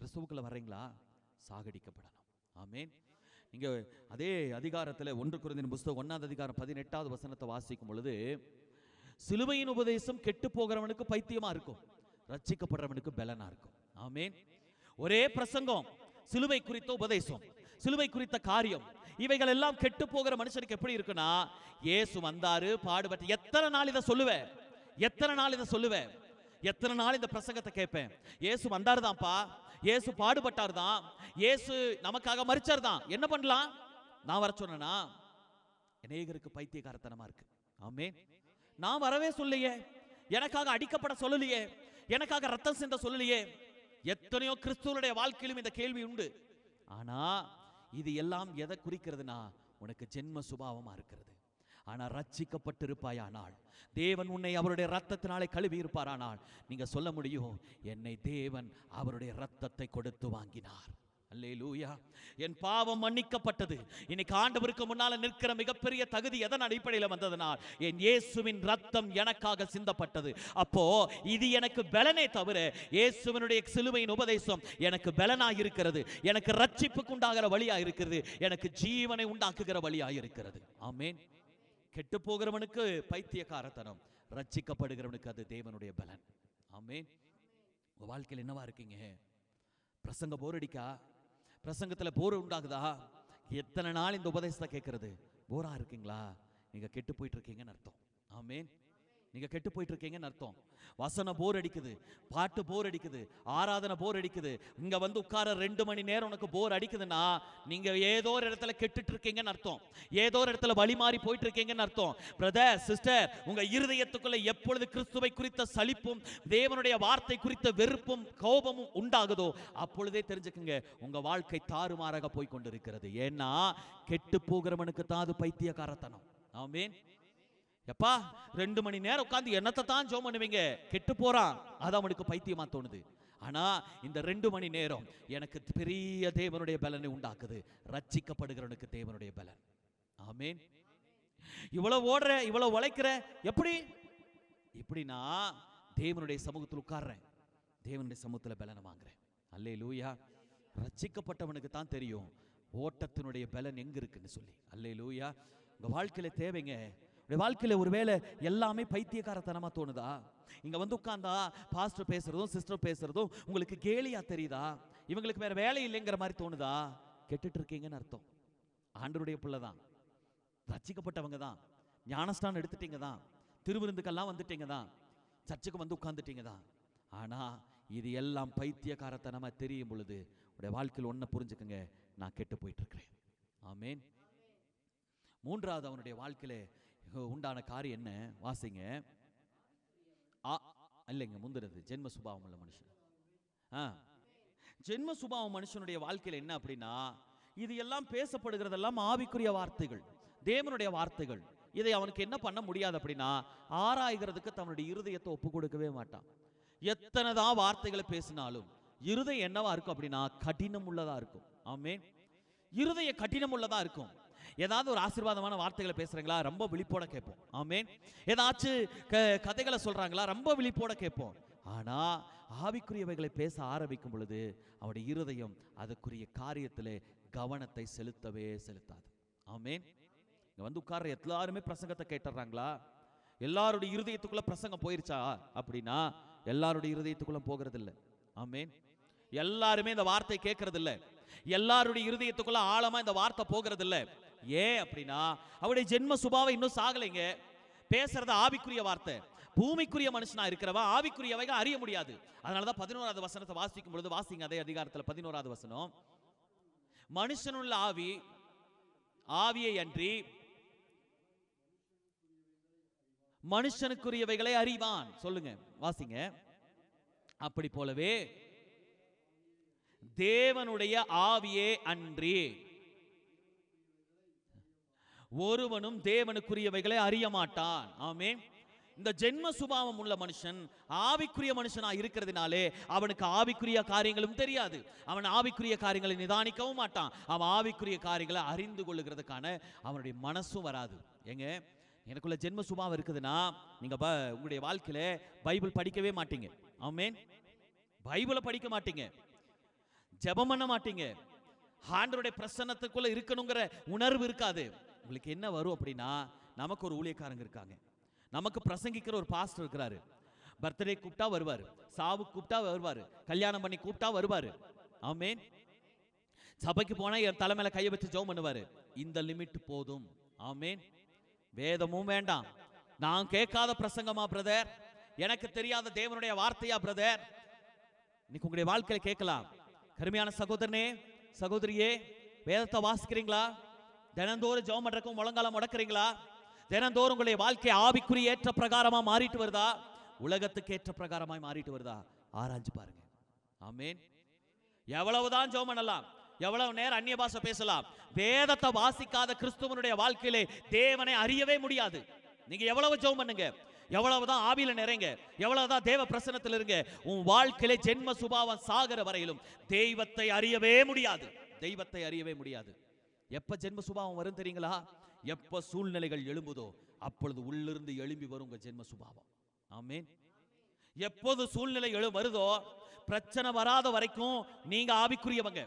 கிறிஸ்துவுக்குள்ள வர்றீங்களா? சாகடிக்கப்படணும். ஆமென். நீங்க அதே அதிகாரத்தில் 1 கொரிந்தியர் புத்தகம் 1ஆம் அதிகாரம் 18வது வசனத்தை வாசிக்கும் பொழுது, சிலுவையின் உபதேசம் கெட்டு போகிறவனுக்கு பைத்தியமா இருக்கும், ரட்சிக்கப்படுறவனுக்கு பலனா இருக்கும். ஆமென். ஒரே பிரசங்கம், சிலுவை குறித்த உபதேசம், சிலுவை குறித்த காரியம், இவைகள் எல்லாம் கெட்டு போகிற மனுஷனுக்கு எப்படி இருக்குன்னா, இயேசு வந்தாரு, பாடுபட்டு, எத்தனை நாள் இதை சொல்லுவேன், எத்தனை நாள் இதை சொல்லுவேன், எத்தனை நாள் இந்த பிரசங்கத்தை கேட்பேன். இயேசு வந்தாருதான்ப்பா, இயேசு பாடுபட்டார் தான், இயேசு நமக்காக மரிச்சார் தான், என்ன பண்ணலாம்? நான் வர சொன்னா அநேகருக்கு பைத்தியக்காரத்தனமா இருக்கு. ஆமென். நான் வரவே சொல்லையே, எனக்காக அடிக்கப்பட சொல்லலையே, எனக்காக ரத்தம் சிந்த சொல்லலையே. எத்தனையோ கிறிஸ்துவனுடைய வாழ்க்கையிலும் இந்த கேள்வி உண்டு. ஆனா இது எல்லாம் எதை குறிக்கிறதுனா, உனக்கு ஜென்ம சுபாவமா இருக்கிறது. ஆனா ரட்சிக்கப்பட்டிருப்பாயானால், தேவன் உன்னை அவருடைய ரத்தத்தினாலே கழுவி இருப்பாரானால், நீங்க சொல்ல முடியும், என்னை தேவன் அவருடைய ரத்தத்தை கொடுத்து வாங்கினார். அல்லேலூயா. என் பாவம் மன்னிக்கப்பட்டது. இன்னைக்கு ஆண்டவருக்கு முன்னால நிற்கிற மிகப்பெரிய தகுதி எதன் அடிப்படையில் வந்ததுனால், என் இயேசுவின் ரத்தம் எனக்காக சிந்தப்பட்டது. அப்போ இது எனக்கு பலனே தவிர, இயேசுவினுடைய சிலுவையின் உபதேசம் எனக்கு பலனாக இருக்கிறது, எனக்கு ரட்சிப்புக்கு உண்டாகிற வழியாக இருக்கிறது, எனக்கு ஜீவனை உண்டாக்குகிற வழியாக இருக்கிறது. ஆமென். கெட்டு போகிறவனுக்கு பைத்தியக்காரத்தனம், ரட்சிக்கப்படுகிறவனுக்கு அது தேவனுடைய பலன். ஆமென். உங்க வாழ்க்கையில் என்னவா இருக்கீங்க? பிரசங்க போர் அடிக்கா? பிரசங்கத்துல போர் உண்டாகுதா? எத்தனை நாள் இந்த உபதேசத்தை கேட்கறது? போரா இருக்கீங்களா? நீங்க கெட்டு போயிட்டு இருக்கீங்கன்னு அர்த்தம். ஆமென். நீங்க கெட்டு போயிட்டு இருக்கீங்கன்னு அர்த்தம். வசனம் போர் அடிக்குது, பாட்டு போர் அடிக்குது, ஆராதனை போர் அடிக்குது, இங்க வந்து உட்கார 2 மணி நேரம் உனக்கு போர் அடிக்குதுன்னா, நீங்க ஏதோ ஒரு இடத்துல கெட்டுட்டு இருக்கீங்கன்னு அர்த்தம், ஏதோ ஒரு இடத்துல வழி மாறி போயிட்டு இருக்கீங்கன்னு அர்த்தம். பிரதர், சிஸ்டர், உங்க இருதயத்துக்குள்ள எப்பொழுது கிறிஸ்துவை குறித்த சலிப்பும், தேவனுடைய வார்த்தை குறித்த வெறுப்பும் கோபமும் உண்டாகுதோ, அப்பொழுதே தெரிஞ்சுக்குங்க, உங்க வாழ்க்கை தாறுமாறாக போய் கொண்டிருக்கிறது. ஏன்னா கெட்டு போகிறவனுக்கு தான் அது பைத்தியக்காரத்தனம். ஆமென். எப்பா 2 மணி நேரம் உட்கார்ந்து என்னத்தை தான் ஜெபம் பண்ணுவீங்க? கெட்டு போறான், அது அவனுக்கு பைத்தியமா தோணுது. ஆனா இந்த 2 மணி நேரம் எனக்கு பெரிய தேவனுடைய பலனை உண்டாக்குது, ரட்சிக்கப்படுகிறவனுக்கு தேவனுடைய பலன். ஆமென். இவ்வளவு ஓடுற, இவ்வளவு உழைக்கிற, எப்படி? இப்படினா தேவனுடைய சமூகத்தில் உட்கார்றேன், தேவனுடைய சமூகத்தில் பலனை வாங்குறேன். அல்லேலூயா. ரட்சிக்கப்பட்டவனுக்கு தான் தெரியும் ஓட்டத்தினுடைய பலன் எங்க இருக்குன்னு சொல்லி. அல்லேலூயா. உங்க வாழ்க்கையில தேவைங்க. வாழ்க்கையில ஒருவேளை எல்லாமே பைத்தியக்காரத்தனமா தோணுதா? இங்க வந்து உட்கார்ந்தா பாஸ்டர் பேசுறதும் சிஸ்டர் பேசுறதும் உங்களுக்கு கேலியா தெரியுதா? இவங்களுக்கு வேற வேலை இல்லைங்கிற மாதிரி தோணுதா? கெட்டுட்டு இருக்கீங்கன்னு அர்த்தம். ஆண்டவருடைய பிள்ளை தான், ரட்சிக்கப்பட்டவங்க தான், ஞானஸ்தானம் எடுத்துட்டீங்க தான், திருவிருந்துக்கெல்லாம் வந்துட்டீங்க தான், சர்ச்சுக்கு வந்து உட்கார்ந்துட்டீங்க தான். ஆனா இது எல்லாம் பைத்தியக்காரத்தனமா தெரியும் பொழுது உடைய வாழ்க்கையில் ஒன்ன புரிஞ்சுக்கங்க, நான் கெட்டு போயிட்டு இருக்கிறேன். ஆமென். மூன்றாவது அவனுடைய வாழ்க்கையில உண்டான காரியம் என்ன? வாசிங்க. இல்லைங்க, முந்தினது ஜென்ம சுபாவம் உள்ள மனுஷன். ஜென்ம சுபாவம் மனுஷனுடைய வாழ்க்கையில் என்ன அப்படின்னா, இது எல்லாம் பேசப்படுகிறதெல்லாம் ஆவிக்குரிய வார்த்தைகள், தேவனுடைய வார்த்தைகள். இதை அவனுக்கு என்ன பண்ண முடியாது அப்படின்னா, ஆராய்கிறதுக்கு தன்னுடைய இருதயத்தை ஒப்பு கொடுக்கவே மாட்டான். எத்தனைதான் வார்த்தைகளை பேசினாலும் இருதயம் என்னவா இருக்கும் அப்படின்னா கடினம் உள்ளதா இருக்கும். ஆமென். இருதய கடினம் உள்ளதா இருக்கும். ஏதாவது ஒரு ஆசீர்வாதமான வார்த்தைகளை பேசுறாங்களா, ரொம்ப விழிப்போட கேட்போம். ஆமென். ஏதாச்சும் கதைகளை சொல்றாங்களா, ரொம்ப விழிப்போட கேட்போம். ஆனா ஆவிக்குரியவைகளை பேச ஆரம்பிக்கும் பொழுது அவனுடைய இருதயம் அதுக்குரிய காரியத்திலே கவனத்தை செலுத்தவே செலுத்தாது. ஆமென். இங்க வந்து உட்கார்ற எல்லாருமே பிரசங்கத்தை கேட்டுறாங்களா, எல்லாருடைய இருதயத்துக்குள்ள பிரசங்கம் போயிருச்சா அப்படின்னா எல்லாருடைய இருதயத்துக்குள்ள போகிறது இல்லை. ஆமென். எல்லாருமே இந்த வார்த்தை கேட்கறது இல்லை. எல்லாருடைய இருதயத்துக்குள்ள ஆழமா இந்த வார்த்தை போகிறது இல்லை. ஏன் அப்படின்னா அவருடைய ஜென்ம சுபாவம் இன்னும் சாகலைங்க. பேசுறது ஆவிக்குரிய வார்த்தை. பூமிக்குரிய மனுஷனா இருக்கிறவன் ஆவிக்குரியவைகள் அறிய முடியாது. அதனாலதான் 11வது வசனத்தை வாசிக்கும் பொழுது, வாசிங்க அதே அதிகாரத்தில் 11வது வசனம், மனுஷனுள்ள ஆவி ஆவியை அன்றி மனுஷனுக்குரியவைகளை அறிவான். சொல்லுங்க, வாசிங்க. அப்படி போலவே தேவனுடைய ஆவியே அன்றி ஒருவனும் தேவனுக்குரியவைகளை அறிய மாட்டான். ஆமென். இந்த ஜென்ம சுபாவம் உள்ள மனுஷன் ஆவிக்குரிய மனுஷனா இருக்கிறதுனாலே அவனுக்கு ஆவிக்குரிய காரியங்களும் தெரியாது. அவன் ஆவிக்குரிய காரியங்களை நிதானிக்கவும் மாட்டான். அவன் ஆவிக்குரிய காரியங்களை அறிந்து கொள்ளுகிறதுக்கான அவனுடைய மனசும் வராது. ஏங்க, எனக்குள்ள ஜென்ம சுபாவம் இருக்குதுன்னா நீங்க உங்களுடைய வாழ்க்கையில பைபிள் படிக்கவே மாட்டீங்க. ஆமென். பைபிளை படிக்க மாட்டீங்க, ஜெபம் பண்ண மாட்டீங்க, ஆண்டவருடைய பிரசன்னத்துக்குள்ள இருக்கணுங்கிற உணர்வு இருக்காது. உங்களுக்கு என்ன வரும் அப்படின்னா, நமக்கு ஒரு ஊழியக்காரங்க இருக்காங்க, நமக்கு பிரசங்கிக்கிற ஒரு பாஸ்டர் இருக்கிறாரு. பர்த்டே கூப்பிட்டா வருவாரு, சாவு கூப்பிட்டா வருவாரு, கல்யாணம் பண்ணி கூப்பிட்டா வருவாரு. ஆமென். சபைக்கு போனா என் தலைமையில கையை வச்சு ஜெபம் பண்ணுவாரு. இந்த லிமிட் போதும். ஆமென். வேதமும் வேண்டாம். நான் கேட்காத பிரசங்கமா பிரதர், எனக்கு தெரியாத தேவனுடைய வார்த்தையா பிரதர்? இன்னைக்கு உங்களுடைய வாழ்க்கையில கேட்கலாம். கருமையான சகோதரனே, சகோதரியே, வேதத்தை வாசிக்கிறீங்களா? தினந்தோறும் ஜெபம் பண்றதுக்கு முழங்கால முடக்கிறீங்களா? தினந்தோறும் உங்களுடைய வாழ்க்கை ஆவிக்குரிய ஏற்ற பிரகாரமா மாறிட்டு வருதா, உலகத்துக்கு ஏற்ற பிரகாரமாய் மாறிட்டு வருதா? ஆராய்ஞ்சு பாருங்க. ஆமென். எவ்வளவுதான் ஜெபம் பண்ணலாம், எவ்வளவு நேரம் அந்நிய பாஷை பேசலாம், வேதத்தை வாசிக்காத கிறிஸ்துவனுடைய வாழ்க்கையிலே தேவனை அறியவே முடியாது. நீங்க எவ்வளவு ஜெபம் பண்ணுங்க, எவ்வளவுதான் ஆவியில நிறைங்க, எவ்வளவுதான் தேவ பிரசன்னத்தில் இருங்க, உன் வாழ்க்கையிலே ஜென்ம சுபாவம் சாகர வரையிலும் தெய்வத்தை அறியவே முடியாது. தெய்வத்தை அறியவே முடியாது. எப்ப ஜென்ம சுபாவம் வரும் தெரியுங்களா? எப்ப சூழ்நிலைகள் எழும்புதோ அப்பொழுது உள்ளிருந்து எழும்பி வரும் உங்க ஜென்ம சுபாவம். ஆமென். எப்போது சூழ்நிலை வருதோ, பிரச்சனை வராத வரைக்கும் நீங்க ஆவிக்குரியவங்க.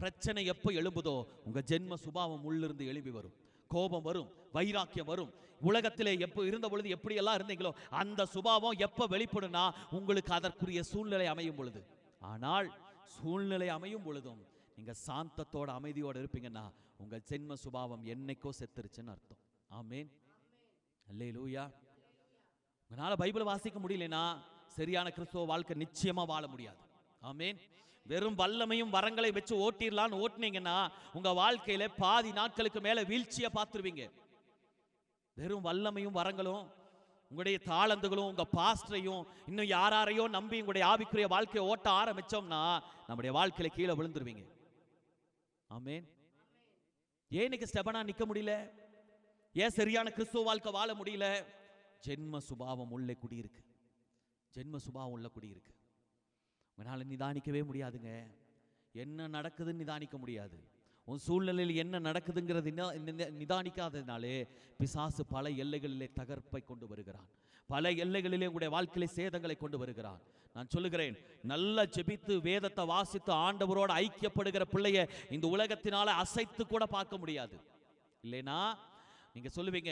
பிரச்சனை எப்ப எழும்புதோ உங்க ஜென்ம சுபாவம் உள்ளிருந்து எழும்பி வரும். கோபம் வரும், வைராக்கியம் வரும். உலகத்திலே எப்போ இருந்த பொழுது எப்படி எல்லாம் இருந்தீங்களோ அந்த சுபாவம் எப்ப வெளிப்படுனா உங்களுக்கு அதற்குரிய சூழ்நிலை அமையும் பொழுது. ஆனால் சூழ்நிலை அமையும் பொழுதும் நீங்க சாந்தத்தோட அமைதியோட இருப்பீங்கன்னா உங்க ஜென்ம சுபாவம் என்னைக்கோ செத்துருச்சுன்னு அர்த்தம். ஆமென். அல்லேலூயா. உங்களால பைபிள் வாசிக்க முடியலனா சரியான கிறிஸ்துவ வாழ்க்கை நிச்சயமா வாழ முடியாது. ஆமென். வெறும் வல்லமையும் வரங்களை வச்சு ஓட்டிடலான்னு ஓட்டினீங்கன்னா உங்க வாழ்க்கையில பாதி நாட்களுக்கு மேல வீழ்ச்சியை பார்த்துருவீங்க. வெறும் வல்லமையும் வரங்களும் உங்களுடைய தாளந்துகளும் உங்க பாஸ்டரையும் இன்னும் யாரையோ நம்பி உங்களுடைய ஆவிக்குரிய வாழ்க்கையை ஓட்ட ஆரம்பிச்சோம்னா நம்முடைய வாழ்க்கையில கீழே விழுந்துருவீங்க. ஆமென். ஏன் இன்னைக்கு ஸ்டெபனா நிக்க முடியல? ஏன் சரியான கிறிஸ்துவ வாழ்க்கை வாழ முடியல? ஜென்ம சுபாவம் உள்ளே குடியிருக்கு. ஜென்ம சுபாவம் உள்ள குடியிருக்கு. உங்களால நிதானிக்கவே முடியாதுங்க. என்ன நடக்குதுன்னு நிதானிக்க முடியாது. உன் சூழ்நிலையில் என்ன நடக்குதுங்கிறது நிதானிக்காததுனாலே பிசாசு பல எல்லைகளிலே தகர்ப்பை கொண்டு வருகிறான். பல எல்லைகளிலே உங்களுடைய வாழ்க்கையிலே சேதங்களை கொண்டு வருகிறான். நான் சொல்லுகிறேன், நல்ல ஜெபித்து வேதத்தை வாசித்து ஆண்டவரோடு ஐக்கியப்படுகிற பிள்ளைய இந்த உலகத்தினால அசைத்து கூட பார்க்க முடியாது. இல்லைனா நீங்க சொல்லுவீங்க,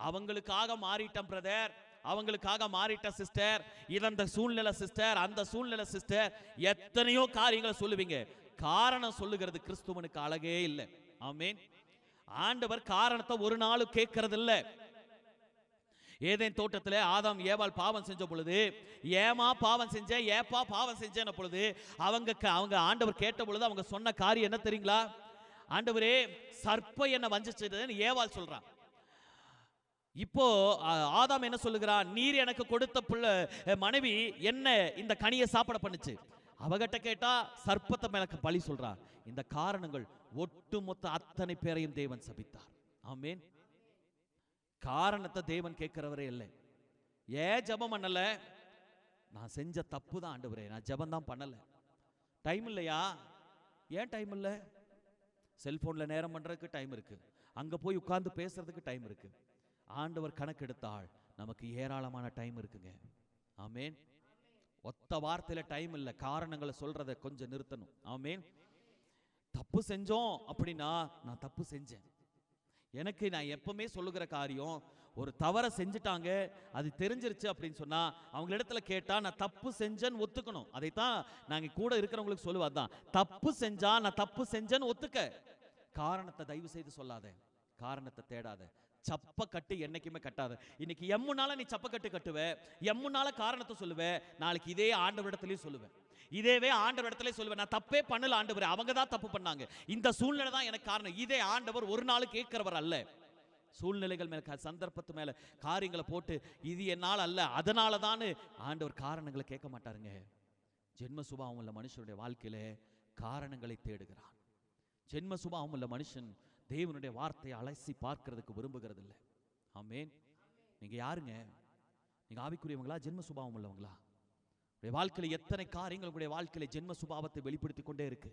அவங்களுக்காக மாறிட்டேன் பிரதர், அவங்களுக்காக மாறிட்ட சிஸ்டர், இந்த சூழ்நிலை சிஸ்டர், அந்த சூழ்நிலை சிஸ்டர், எத்தனையோ காரியங்களை சொல்லுவீங்க. காரணம் சொல்லுகிறது கிறிஸ்துவனுக்கு அழகே இல்லை. ஆமென். ஆண்டவர் காரணத்தை ஒரு நாளும் கேட்கறது இல்லை. ஏதேன் தோட்டத்தில் ஆதாம் ஏவாள் பாவம் செஞ்ச பொழுது, ஏமா பாவம் செஞ்ச, ஏப்பா பாவம் செஞ்ச பொழுது அவங்க ஆண்டவர் கேட்ட பொழுது அவங்க சொன்ன காரியம் என்ன தெரியுங்களா? ஆண்டவரே, சர்ப்ப என்ன வஞ்சிச்சதுன்னு ஏவாள் சொல்றான். இப்போ ஆதாம் என்ன சொல்லுகிறான்? நீர் எனக்கு கொடுத்த மனைவி என்ன இந்த கனியை சாப்பிட பண்ணுச்சு. அவகிட்ட கேட்டா சர்ப்பத்தை மேல பழி சொல்றா. இந்த காரணங்கள் ஒட்டுமொத்த அத்தனை பேரையும் தேவன் சபித்தார். ஆமென். காரணத்தை தேவன் கேட்கிறவரே இல்லை. ஏன் ஜெபம் பண்ணல? நான் செஞ்ச தப்பு தான் ஆண்டவரே, நான் ஜெபம் தான் பண்ணல. டைம் இல்லையா? ஏன் டைம் இல்லை? செல்போன்ல நேரம் பண்றதுக்கு டைம் இருக்கு, அங்க போய் உட்கார்ந்து பேசுறதுக்கு டைம் இருக்கு. ஆண்டவர் கணக்கெடுத்தால் நமக்கு ஏராளமான டைம் இருக்குங்க. ஆமேன். ஒத்த வார்த்தையில டைம் இல்லை, காரணங்களை சொல்றதை கொஞ்சம் நிறுத்தணும். ஆமேன். தப்பு செஞ்சோம் அப்படின்னா நான் தப்பு செஞ்சேன். எனக்கு நான் எப்பவுமே சொல்லுகிற காரியம், ஒரு தவறை செஞ்சுட்டாங்க, அது தெரிஞ்சிருச்சு அப்படின்னு சொன்னா அவங்க இடத்துல கேட்டா நான் தப்பு செஞ்சேன்னு ஒத்துக்கணும். அதைத்தான் நாங்க கூட இருக்கிறவங்களுக்கு சொல்லுவாதான், தப்பு செஞ்சா நான் தப்பு செஞ்சேன்னு ஒத்துக்க. காரணத்தை தயவு செய்து சொல்லாத, காரணத்தை தேடாத, சப்ப கட்டு என்னைக்குமே கட்டாத. இன்னைக்கு எம்முனால நீ சப்ப கட்டு கட்டுவ, எம்முனால காரணத்தை சொல்லுவ, நாளைக்கு இதே ஆண்டவரிடத்திலையும் சொல்லுவேன், இதேவே ஆண்டவரிடத்திலே சொல்லுவேன், நான் தப்பே பண்ணல ஆண்டவர், அவங்க தான் தப்பு பண்ணாங்க, இந்த சூழ்நிலை தான் எனக்கு காரணம். இதே ஆண்டவர் ஒரு நாள் கேட்கிறவர் அல்ல. சூழ்நிலைகள் மேல, சந்தர்ப்பத்து மேல காரியங்களை போட்டு இது என்னால் அல்ல அதனால தான் ஆண்டவர் காரணங்களை கேட்க மாட்டாருங்க. ஜென்ம சுபாவம் உள்ள மனுஷனுடைய வாழ்க்கையில காரணங்களை தேடுகிறான். ஜென்ம சுபாவம் உள்ள மனுஷன் தேவனுடைய வார்த்தையை அலசி பார்க்கிறதுக்கு விரும்புகிறது இல்லை. ஆமேன். நீங்க யாருங்க? நீங்க ஆவிக்குரியவங்களா, ஜென்ம சுபாவம் உள்ளவங்களா? வாழ்க்கையில எத்தனை காரியங்கள் உங்களுடைய வாழ்க்கையில ஜென்ம சுபாவத்தை வெளிப்படுத்தி கொண்டே இருக்கு.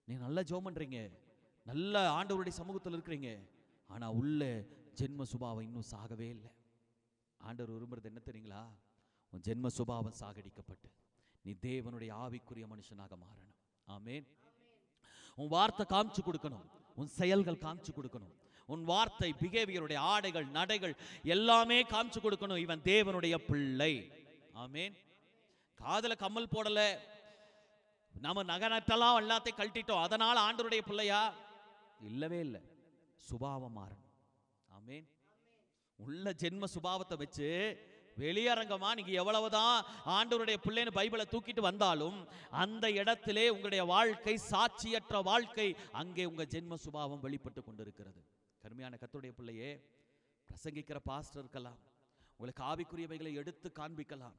நீங்க நல்ல ஜெபம் பண்றீங்க, நல்ல ஆண்டவருடைய சமூகத்தில் இருக்கிறீங்க, ஆனா உள்ள ஜென்ம சுபாவம் இன்னும் சாகவே இல்லை. ஆண்டவர் விரும்புறது என்ன தெரியுங்களா? உன் ஜென்ம சுபாவம் சாகடிக்கப்பட்டு நீ தேவனுடைய ஆவிக்குரிய மனுஷனாக மாறணும். ஆமேன். உன் வார்த்தை காமிச்சு கொடுக்கணும், உன் செயல்கள் காமிச்சு கொடுக்கணும், உன் வார்த்தை, பிஹேவியருடைய ஆடைகள், நடைகள் எல்லாமே காமிச்சு கொடுக்கணும், இவன் தேவனுடைய பிள்ளை. ஆமேன். காதல கம்மல் போடல, நம்ம நகனட்டெல்லாம் எல்லாத்தையும் கழட்டிட்டோம், அதனால ஆண்டவருடைய பிள்ளையா? இல்லவே இல்லை. சுபாவம் மாறணும். ஆமேன். உள்ள ஜென்ம சுபாவத்தை வச்சு வெளியரங்கமா நீங்க எவ்வளவுதான் ஆண்டவருடைய பிள்ளைன்னு பைபிளை தூக்கிட்டு வந்தாலும் அந்த இடத்திலே உங்களுடைய வாழ்க்கை சாட்சியற்ற வாழ்க்கை, அங்கே உங்க ஜென்ம சுபாவம் வெளிப்பட்டு கொண்டிருக்கிறது. கருமையான கர்த்தருடைய பிள்ளையே, பிரசங்கிக்கிற பாஸ்டர் இருக்கலாம், உங்களுக்கு ஆவிக்குரியவைகளை எடுத்து காண்பிக்கலாம்,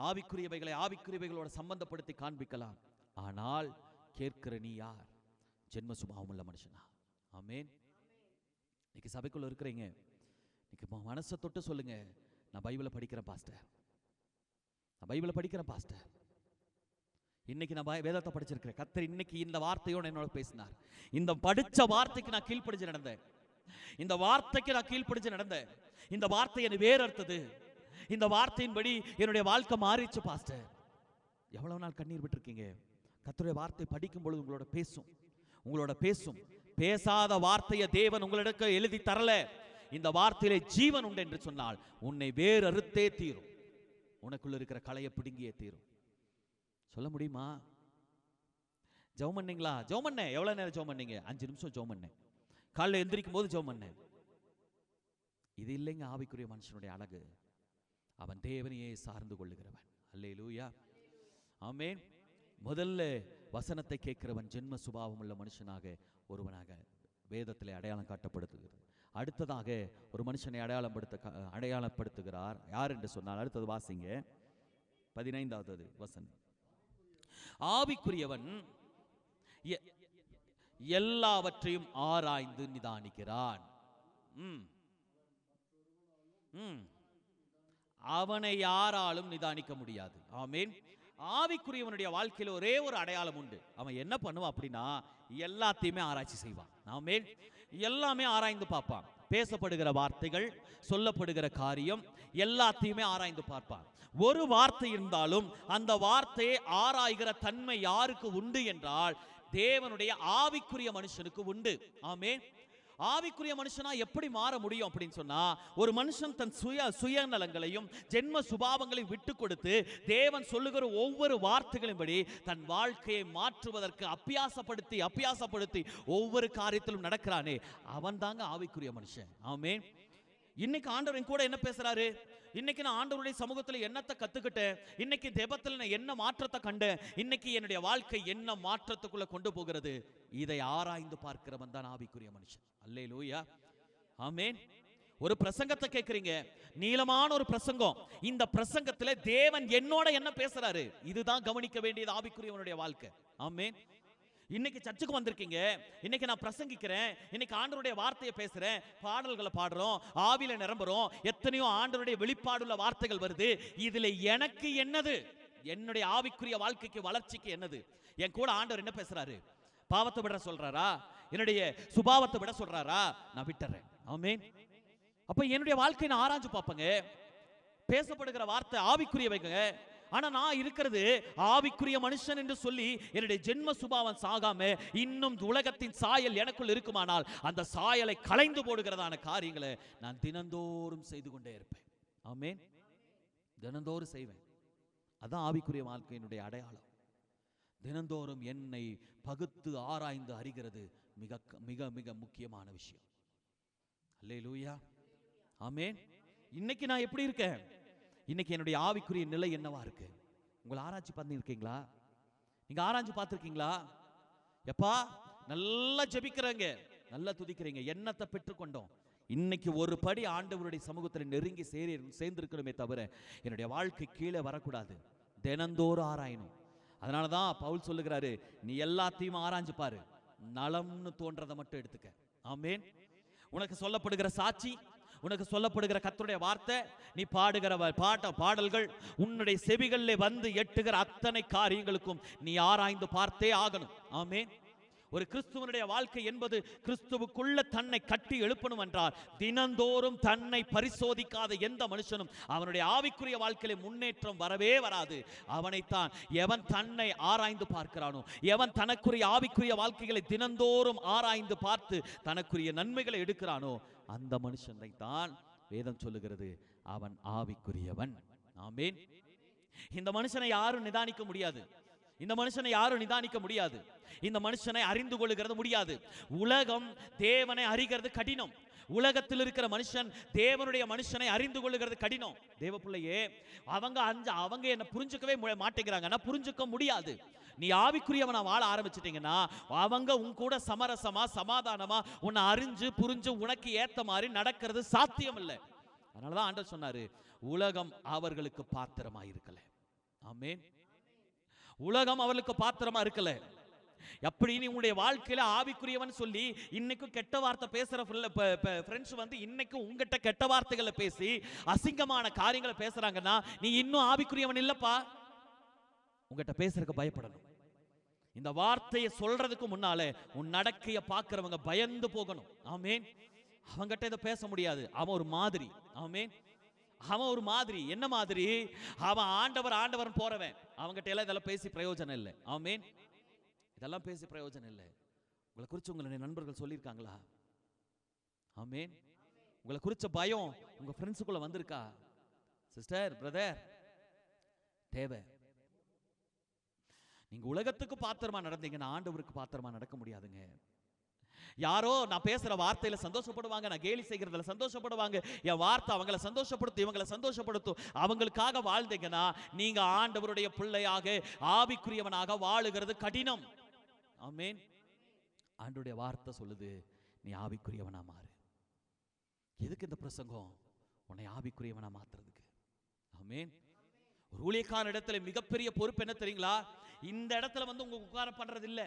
ஆவிக்குரியவைகளோட சம்பந்தப்படுத்தி காண்பிக்கலாம், ஆனால் கேட்கிற நீ யார்? ஜென்ம சுபாவம் உள்ள மனுஷனா? ஆமேன். இன்னைக்கு சபைக்குள்ள இருக்கிறீங்க, இன்னைக்கு மனசை தொட்டு சொல்லுங்க, நான் பைபிளை படிக்கிறேன் பாஸ்டர், நான் பைபிளை படிக்கிறேன் பாஸ்டர், இன்னைக்கு நான் வேதத்தை படிச்சிருக்கிறேன், கர்த்தர் இன்னைக்கு இந்த வார்த்தையோட என்னோட பேசினார், இந்த படிச்ச வார்த்தைக்கு நான் கீழ்ப்படிஞ்சு நடந்தேன், இந்த வார்த்தைக்கு நான் கீழ்ப்படிஞ்சு நடந்தேன், இந்த வார்த்தை என்னை வேறறுத்தது, இந்த வார்த்தையின்படி என்னுடைய வாழ்க்கை மாறிச்சு பாஸ்டர். எவ்வளவு நாள் கண்ணீர் விட்டுருக்கீங்க? கர்த்தருடைய வார்த்தை படிக்கும் பொழுது உங்களோட பேசும். பேசாத வார்த்தையை தேவன் உங்களுக்கு எழுதி தரல. இந்த வார்த்தையிலே ஜீவன் உண்டு என்று சொன்னால் உன்னை வேறு அறுத்தே தீரும், உனக்குள்ள இருக்கிற களையை பிடுங்கியே தீரும். சொல்ல முடியுமா? ஜெபம் பண்ணீங்களா? ஜெபம் பண்ண எவ்வளவு நேரம் ஜெபம் பண்ணீங்க? 5 நிமிஷம் ஜெபம் பண்ணேன், காலைல எந்திரிக்கும் போது ஜெபம் பண்ணேன். இது இல்லைங்க ஆவிக்குரிய மனுஷனுடைய அழகு. அவன் தேவனையே சார்ந்து கொள்ளுகிறவன். அல்லேலூயா. ஆமென். முதல்ல வசனத்தை கேட்கிறவன் ஜென்ம சுபாவம் உள்ள மனுஷனாக ஒருவனாக வேதத்திலே அடையாளம் காட்டப்படுத்துகிறது. அடுத்ததாக ஒரு மனுஷனை அடையாளப்படுத்துகிறார் யார் என்று சொன்னால், அடுத்தது வாசிங்க 15வது வசனம். ஆவிக்குரியவன் எல்லாவற்றையும் ஆராய்ந்து நிதானிக்கிறான், அவனை யாராலும் நிதானிக்க முடியாது. ஆமென். ஆவிக்குரியவனுடைய வாழ்க்கையில் ஒரே ஒரு அடையாளம் உண்டு. அவன் என்ன பண்ணுவான் அப்படின்னா, எல்லாத்தையுமே ஆராய்ச்சி செய்வான். ஆமென். எல்லாமே ஆராய்ந்து பார்ப்பான். பேசப்படுகிற வார்த்தைகள், சொல்லப்படுகிற காரியம் எல்லாத்தையுமே ஆராய்ந்து பார்ப்பான். ஒரு வார்த்தை இருந்தாலும் அந்த வார்த்தையை ஆராய்கிற தன்மை யாருக்கு உண்டு என்றால் தேவனுடைய ஆவிக்குரிய மனுஷனுக்கு உண்டு. ஆமென். ஆவிக்குரிய மனுஷனா எப்படி மாற முடியும் அப்படின்னு சொன்னா, ஒரு மனுஷன் தன் சுயநலங்களையும் ஜென்ம சுபாவங்களையும் விட்டு கொடுத்து தேவன் சொல்லுகிற ஒவ்வொரு வார்த்தைகளின்படி தன் வாழ்க்கையை மாற்றுவதற்கு அப்பியாசப்படுத்தி ஒவ்வொரு காரியத்திலும் நடக்கிறானே, அவன் தாங்க ஆவிக்குரிய மனுஷன். ஆமென். இன்னைக்கு ஆண்டவரின் கூட என்ன பேசுறாரு? இன்னைக்கு நான் ஆண்டவருடைய சமூகத்தில் என்னத்தை கத்துக்கிட்டேன், இன்னைக்கு ஜெபத்தில் நான் என்ன மாற்றத்தை கண்டேன், இன்னைக்கு என்னுடைய வாழ்க்கை என்ன மாற்றத்துக்குள்ள கொண்டு போகிறது, இதை ஆராய்ந்து பார்க்கிறவன் தான் ஆவிக்குரிய மனுஷன். அல்லேலூயா. ஆமென். ஒரு பிரசங்கத்தை கேட்கிறீங்க, நீளமான ஒரு பிரசங்கம், இந்த பிரசங்கத்துல தேவன் என்னோட என்ன பேசுறாரு, இதுதான் கவனிக்க வேண்டியது ஆவிக்குரியவனுடைய வாழ்க்கை. ஆமென். இன்னைக்கு சர்ச்சுக்கு வந்திருக்கீங்க, இன்னைக்கு நான் பிரசங்கிக்கிறேன், இன்னைக்கு ஆண்டவருடைய வார்த்தையை பேசுறேன், பாடல்களை பாடுறோம், ஆவியில நிரம்புறோம், எத்தனையோ ஆண்டவருடைய வெளிப்பாடுள்ள வார்த்தைகள் வருது. இதுல எனக்கு என்னது? என்னுடைய ஆவிக்குரிய வாழ்க்கைக்கு வளர்ச்சிக்கு என்னது? என் கூட ஆண்டவர் என்ன பேசுறாரு? பாவத்தை விட சொல்றாரா? என்னுடைய சுபாவத்தை விட சொல்றாரா? நான் விட்டுறேன். ஆமென். அப்ப என்னுடைய வாழ்க்கையை நான் ஆராய்ஞ்சு பார்ப்பேங்க. பேசப்படுகிற வார்த்தை ஆவிக்குரியவைங்க. ஆனா நான் இருக்கிறது ஆவிக்குரிய மனுஷன் என்று சொல்லி என்னுடைய ஜென்ம சுபாவம் சாகாம இன்னும் உலகத்தின் சாயல் எனக்குள் இருக்குமானால் அந்த சாயலை களைந்து போடுகிறதான காரியங்களை நான் தினந்தோறும் செய்து கொண்டே இருப்பேன். ஆமென். தினந்தோறும் செய்வேன். அதான் ஆவிக்குரிய வாழ்க்கையினுடைய அடையாளம். தினந்தோறும் என்னை பகுத்து ஆராய்ந்து அறிகிறது மிக மிக மிக முக்கியமான விஷயம். அல்லேலூயா. ஆமென். இன்னைக்கு நான் எப்படி இருக்கேன்? இன்னைக்கு என்னுடைய ஆவிக்குரிய நிலை என்னவா இருக்கு? உங்களை ஆராய்ச்சி பண்ணிருக்கீங்களா? நீங்க ஆராய்ச்சி பார்த்திருக்கீங்களா? எப்பா நல்லா ஜெபிக்கிறீங்க, நல்லா துதிக்கிறீங்க, எண்ணத்தை பெற்றுக்கொண்டோம். இன்னைக்கு ஒரு படி ஆண்டவருடைய சமூகத்தில் நெருங்கி சேர்ந்திருக்கணுமே தவிர என்னுடைய வாழ்க்கை கீழே வரக்கூடாது. தினந்தோறும் ஆராயணும். அதனாலதான் பவுல் சொல்லுகிறாரு, நீ எல்லாத்தையும் ஆராய்ஞ்சு பாரு, நலம்னு தோன்றதை மட்டும் எடுத்துக்க. ஆமென். உனக்கு சொல்லப்படுகிற சாட்சி, உனக்கு சொல்லப்படுகிற கர்த்தருடைய வார்த்தை, நீ பாடுகிற பாடல்கள், உன்னுடைய செவிகளிலே வந்து எட்டுகிற அத்தனை காரியங்களுக்கும் நீ ஆராய்ந்து பார்த்தே ஆகணும். ஆமென். ஒரு கிறிஸ்துவனுடைய வாழ்க்கை என்பது கிறிஸ்துவுக்குள்ள தன்னை கட்டி எழுப்பணும் என்றால் தினந்தோறும் தன்னை பரிசோதிக்காத எந்த மனுஷனும் அவனுடைய ஆவிக்குரிய வாழ்க்கையில முன்னேற்றம் வரவே வராது. அவனைத்தான் எவன் தன்னை ஆராய்ந்து பார்க்கிறானோ, எவன் தனக்குரிய ஆவிக்குரிய வாழ்க்கைகளை தினந்தோறும் ஆராய்ந்து பார்த்து தனக்குரிய நன்மைகளை எடுக்கிறானோ அந்த மனுஷனை தான் வேதம் சொல்லுகிறது அவன் ஆவிக்குரியவன். ஆமென். இந்த மனுஷனை யாரும் நிதானிக்க முடியாது. இந்த மனுஷனை யாரும் நிதானிக்க முடியாது. இந்த மனுஷனை அறிந்து கொள்ளுகிறது முடியாது. உலகம் தேவனை அறிகிறது கடினம். உலகத்தில் இருக்கிற மனுஷன் தேவனுடைய மனுஷனை அறிந்து கொள்ளுகிறது கடினம். தேவ பிள்ளையே, அவங்க என்ன புரிஞ்சுக்கவே மாட்டேங்கிறாங்கன்னா புரிஞ்சுக்க முடியாது. நீ ஆவிக்குரியவனா வாழ ஆரம்பிச்சிட்டீங்கன்னா அவங்க உன் கூட சமரசமா சமாதானமா உன்னை அறிஞ்சு புரிஞ்சு உனக்கு ஏத்த மாதிரி நடக்கிறது சாத்தியம் இல்லை. அதனாலதான் ஆண்டவர் சொன்னாரு, உலகம் அவர்களுக்கு பாத்திரமா இருக்கல. ஆமென். உலகம் அவர்களுக்கு பாத்திரமா இருக்கல. எப்படி நீ உங்களுடைய வாழ்க்கையில ஆவிக்குரியவன் சொல்லி இன்னைக்கும் கெட்ட வார்த்தை பேசுற ஃப்ரெண்ட்ஸ் வந்து இன்னைக்கும் உங்ககிட்ட கெட்ட வார்த்தைகளை பேசி அசிங்கமான காரியங்களை பேசுறாங்கன்னா நீ இன்னும் ஆவிக்குரியவன் இல்லப்பா. உங்ககிட்ட பேசுறதுக்கு பயப்படணும். இந்த வார்த்தையை சொல்றதுக்கு முன்னாலே உன் நடக்கைய பார்க்கிறவங்க பயந்து போகணும். ஆமென். அவங்ககிட்ட இதை பேச முடியாது. அவன் ஒரு மாதிரி. ஆமென். அவன் ஒரு மாதிரி. என்ன மாதிரி? அவன் ஆண்டவர் போறவன். அவங்ககிட்ட எல்லாம் இதெல்லாம் பேசி பிரயோஜனம் இல்லை. ஆமென். இதெல்லாம் பேசி பிரயோஜனம் இல்லை. உங்களை குறித்து உங்களுடைய நண்பர்கள் சொல்லியிருக்காங்களா? ஆமென். உங்களை குறிச்ச பயம் உங்க ஃப்ரெண்ட்ஸுக்குள்ள வந்திருக்கா? சிஸ்டர், பிரதர், தேவை. நீங்க உலகத்துக்கு பாத்திரமா நடந்தீங்கன்னா ஆண்டவருக்கு பாத்திரமா நடக்க முடியாதுங்க. யாரோ நான் பேசுற வார்த்தையில சந்தோஷப்படுவாங்க, நான் கேலி செய்கிறதுல சந்தோஷப்படுவாங்க, என் வார்த்தை அவங்களை சந்தோஷப்படுத்தும், இவங்களை சந்தோஷப்படுத்தும். அவங்களுக்காக வாழ்ந்தீங்கன்னா நீங்க ஆண்டவருடைய பிள்ளையாக ஆவிக்குரியவனாக வாழுகிறது கடினம். ஆமென். ஆண்டவருடைய வார்த்தை சொல்லுது, நீ ஆவிக்குரியவனா மாறு. எதுக்கு இந்த பிரசங்கம்? உன்னை ஆவிக்குரியவனா மாத்துறதுக்கு. ஆமென். ஒரு ஊழியக்காரன் இடத்துல மிகப்பெரிய பொறுப்பு என்ன தெரியுங்களா? இந்த இடத்துல வந்து உங்க உட்கார பண்றது இல்ல.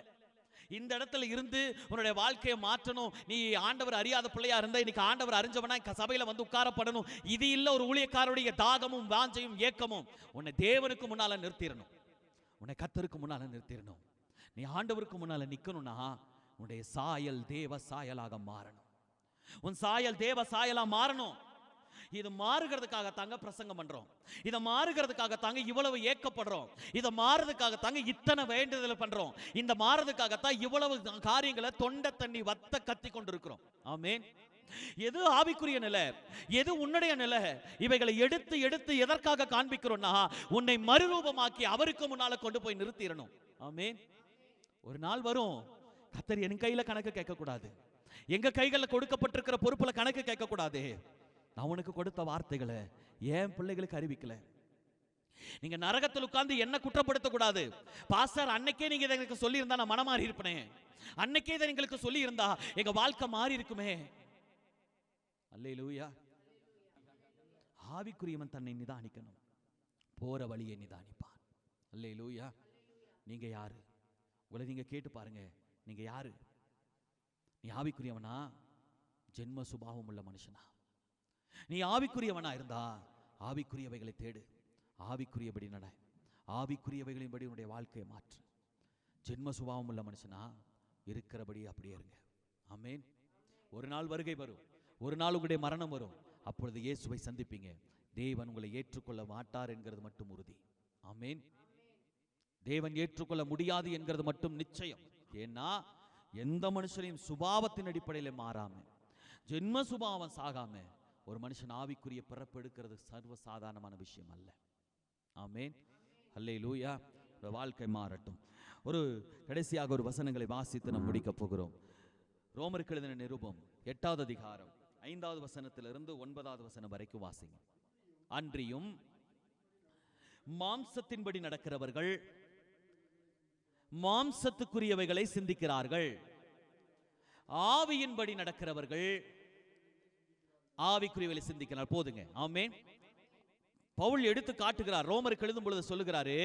இந்த இடத்துல இருந்து உன்னுடைய வாழ்க்கையை மாற்றணும். நீ ஆண்டவர் அறியாத பிள்ளையா இருந்தா இன்னைக்கு ஆண்டவர் அறிஞ்சவனா சபையில வந்து உட்காரப்படணும். இது இல்ல ஒரு ஊழியக்காரருடைய தாகமும் வாஞ்சையும் ஏக்கமும். உன்னை தேவனுக்கு முன்னால நிறுத்திடணும். உன்னை கர்த்தருக்கு முன்னால நிறுத்திடணும். நீ ஆண்டவருக்கு முன்னால நிக்கணும்னா உன்னுடைய சாயல் தேவ சாயலாக மாறணும். உன் சாயல் தேவ சாயலா மாறணும். இது மாறுகிறதுக்காக தாங்க பிரசங்கம் பண்றோம். இத மாறுகிறதுக்காக தாங்க இவ்வளவு ஏக்கப்படுறோம். இத மாறுறதுக்காக தாங்க இத்தனை வேண்டுதல் பண்றோம். இந்த மாறுறதுக்காக தான் இவ்வளவு காரியங்களை தொண்டை தண்ணி வத்த கத்தி கொண்டிருக்கிறோம். ஆமென். எது ஆவிக்குரிய நிலை, எது உன்னுடைய நிலை, இவைகளை எடுத்து எடுத்து எதற்காக காண்பிக்கிறோம்னா உன்னை மறுரூபமாக்கி அவருக்கு முன்னால கொண்டு போய் நிறுத்திடணும். ஆமென். ஒரு நாள் வரும், கர்த்தர் என் கையில கணக்கு கேட்க கூடாது, எங்க கைகளில் கொடுக்கப்பட்டிருக்கிற பொறுப்புல கணக்கு கேட்க கூடாது. நான் உனக்கு கொடுத்த வார்த்தைகளை ஏன் பிள்ளைகளுக்கு அறிவிக்கல? நீங்க நரகத்தில் உட்கார்ந்து என்ன குற்றப்படுத்த கூடாது. பாஸ்டர், அன்னைக்கே நீங்க இதை எனக்கு சொல்லி இருந்தா நான் மனமாறி இருப்பேன், அன்னைக்கே இதை எங்களுக்கு சொல்லி இருந்தா எங்க வாழ்க்கை மாறி இருக்குமே. அல்லேலூயா. ஆவிக்குரியவன் தன்னை நிதானிக்கணும், போற வழியை நிதானிப்பான். அல்லேலூயா. நீங்க யாரு? உங்களை நீங்க கேட்டு பாருங்க, நீங்க யாரு? நீ ஆவிக்குரியவனா, ஜென்ம சுபாவம் உள்ள மனுஷனா? நீ ஆவிக்குரியவனா இருந்தா ஆவிக்குரியவைகளை தேடு, ஆவிக்குரியபடி நட, ஆவிக்குரியவைகளின்படி உன்னுடைய வாழ்க்கையை மாற்று. ஜென்ம சுபாவம் உள்ள மனுஷனா இருக்கிறபடி அப்படியே இருங்க. ஆமென். ஒரு நாள் வருகை வரும், ஒரு நாள் உங்களுடைய மரணம் வரும். அப்பொழுது இயேசுவை சந்திப்பீங்க. தேவன் உங்களை ஏற்றுக்கொள்ள மாட்டார் என்கிறது மட்டும் உறுதி. ஆமென். தேவன் ஏற்றுக்கொள்ள முடியாது என்கிறது மட்டும் நிச்சயம். ஏன்னா எந்த மனுஷனையும் சுபாவத்தின் அடிப்படையில் மாறாம, ஜென்ம சுபாவம் சாகாம ஒரு மனுஷன் ஆவிக்குரிய பிறப்பு எடுக்கிறது சர்வ சாதாரணமான விஷயம் அல்ல. ஆமென். அல்லேலூயா. வாழ்க்கை மாறட்டும். ஒரு கடைசியாக ஒரு வசனங்களை வாசித்து நாம் முடிக்க போகிறோம். ரோமருக்கு எழுதின நிருபம் 8வது அதிகாரம் 5வது வசனத்திலிருந்து 9வது வசனம் வரைக்கும் வாசிங்க. அன்றியும் மாம்சத்தின்படி நடக்கிறவர்கள் மாம்சத்துக்குரியவைகளை சிந்திக்கிறார்கள், ஆவியின்படி நடக்கிறவர்கள் ஆவிக்குரியவைகளை சிந்திக்கிறார். போதுங்க. ஆமென். பவுல் எடுத்து காட்டுகிறார். ரோமருக்கு எழுதும் பொழுது சொல்லுகிறாரு,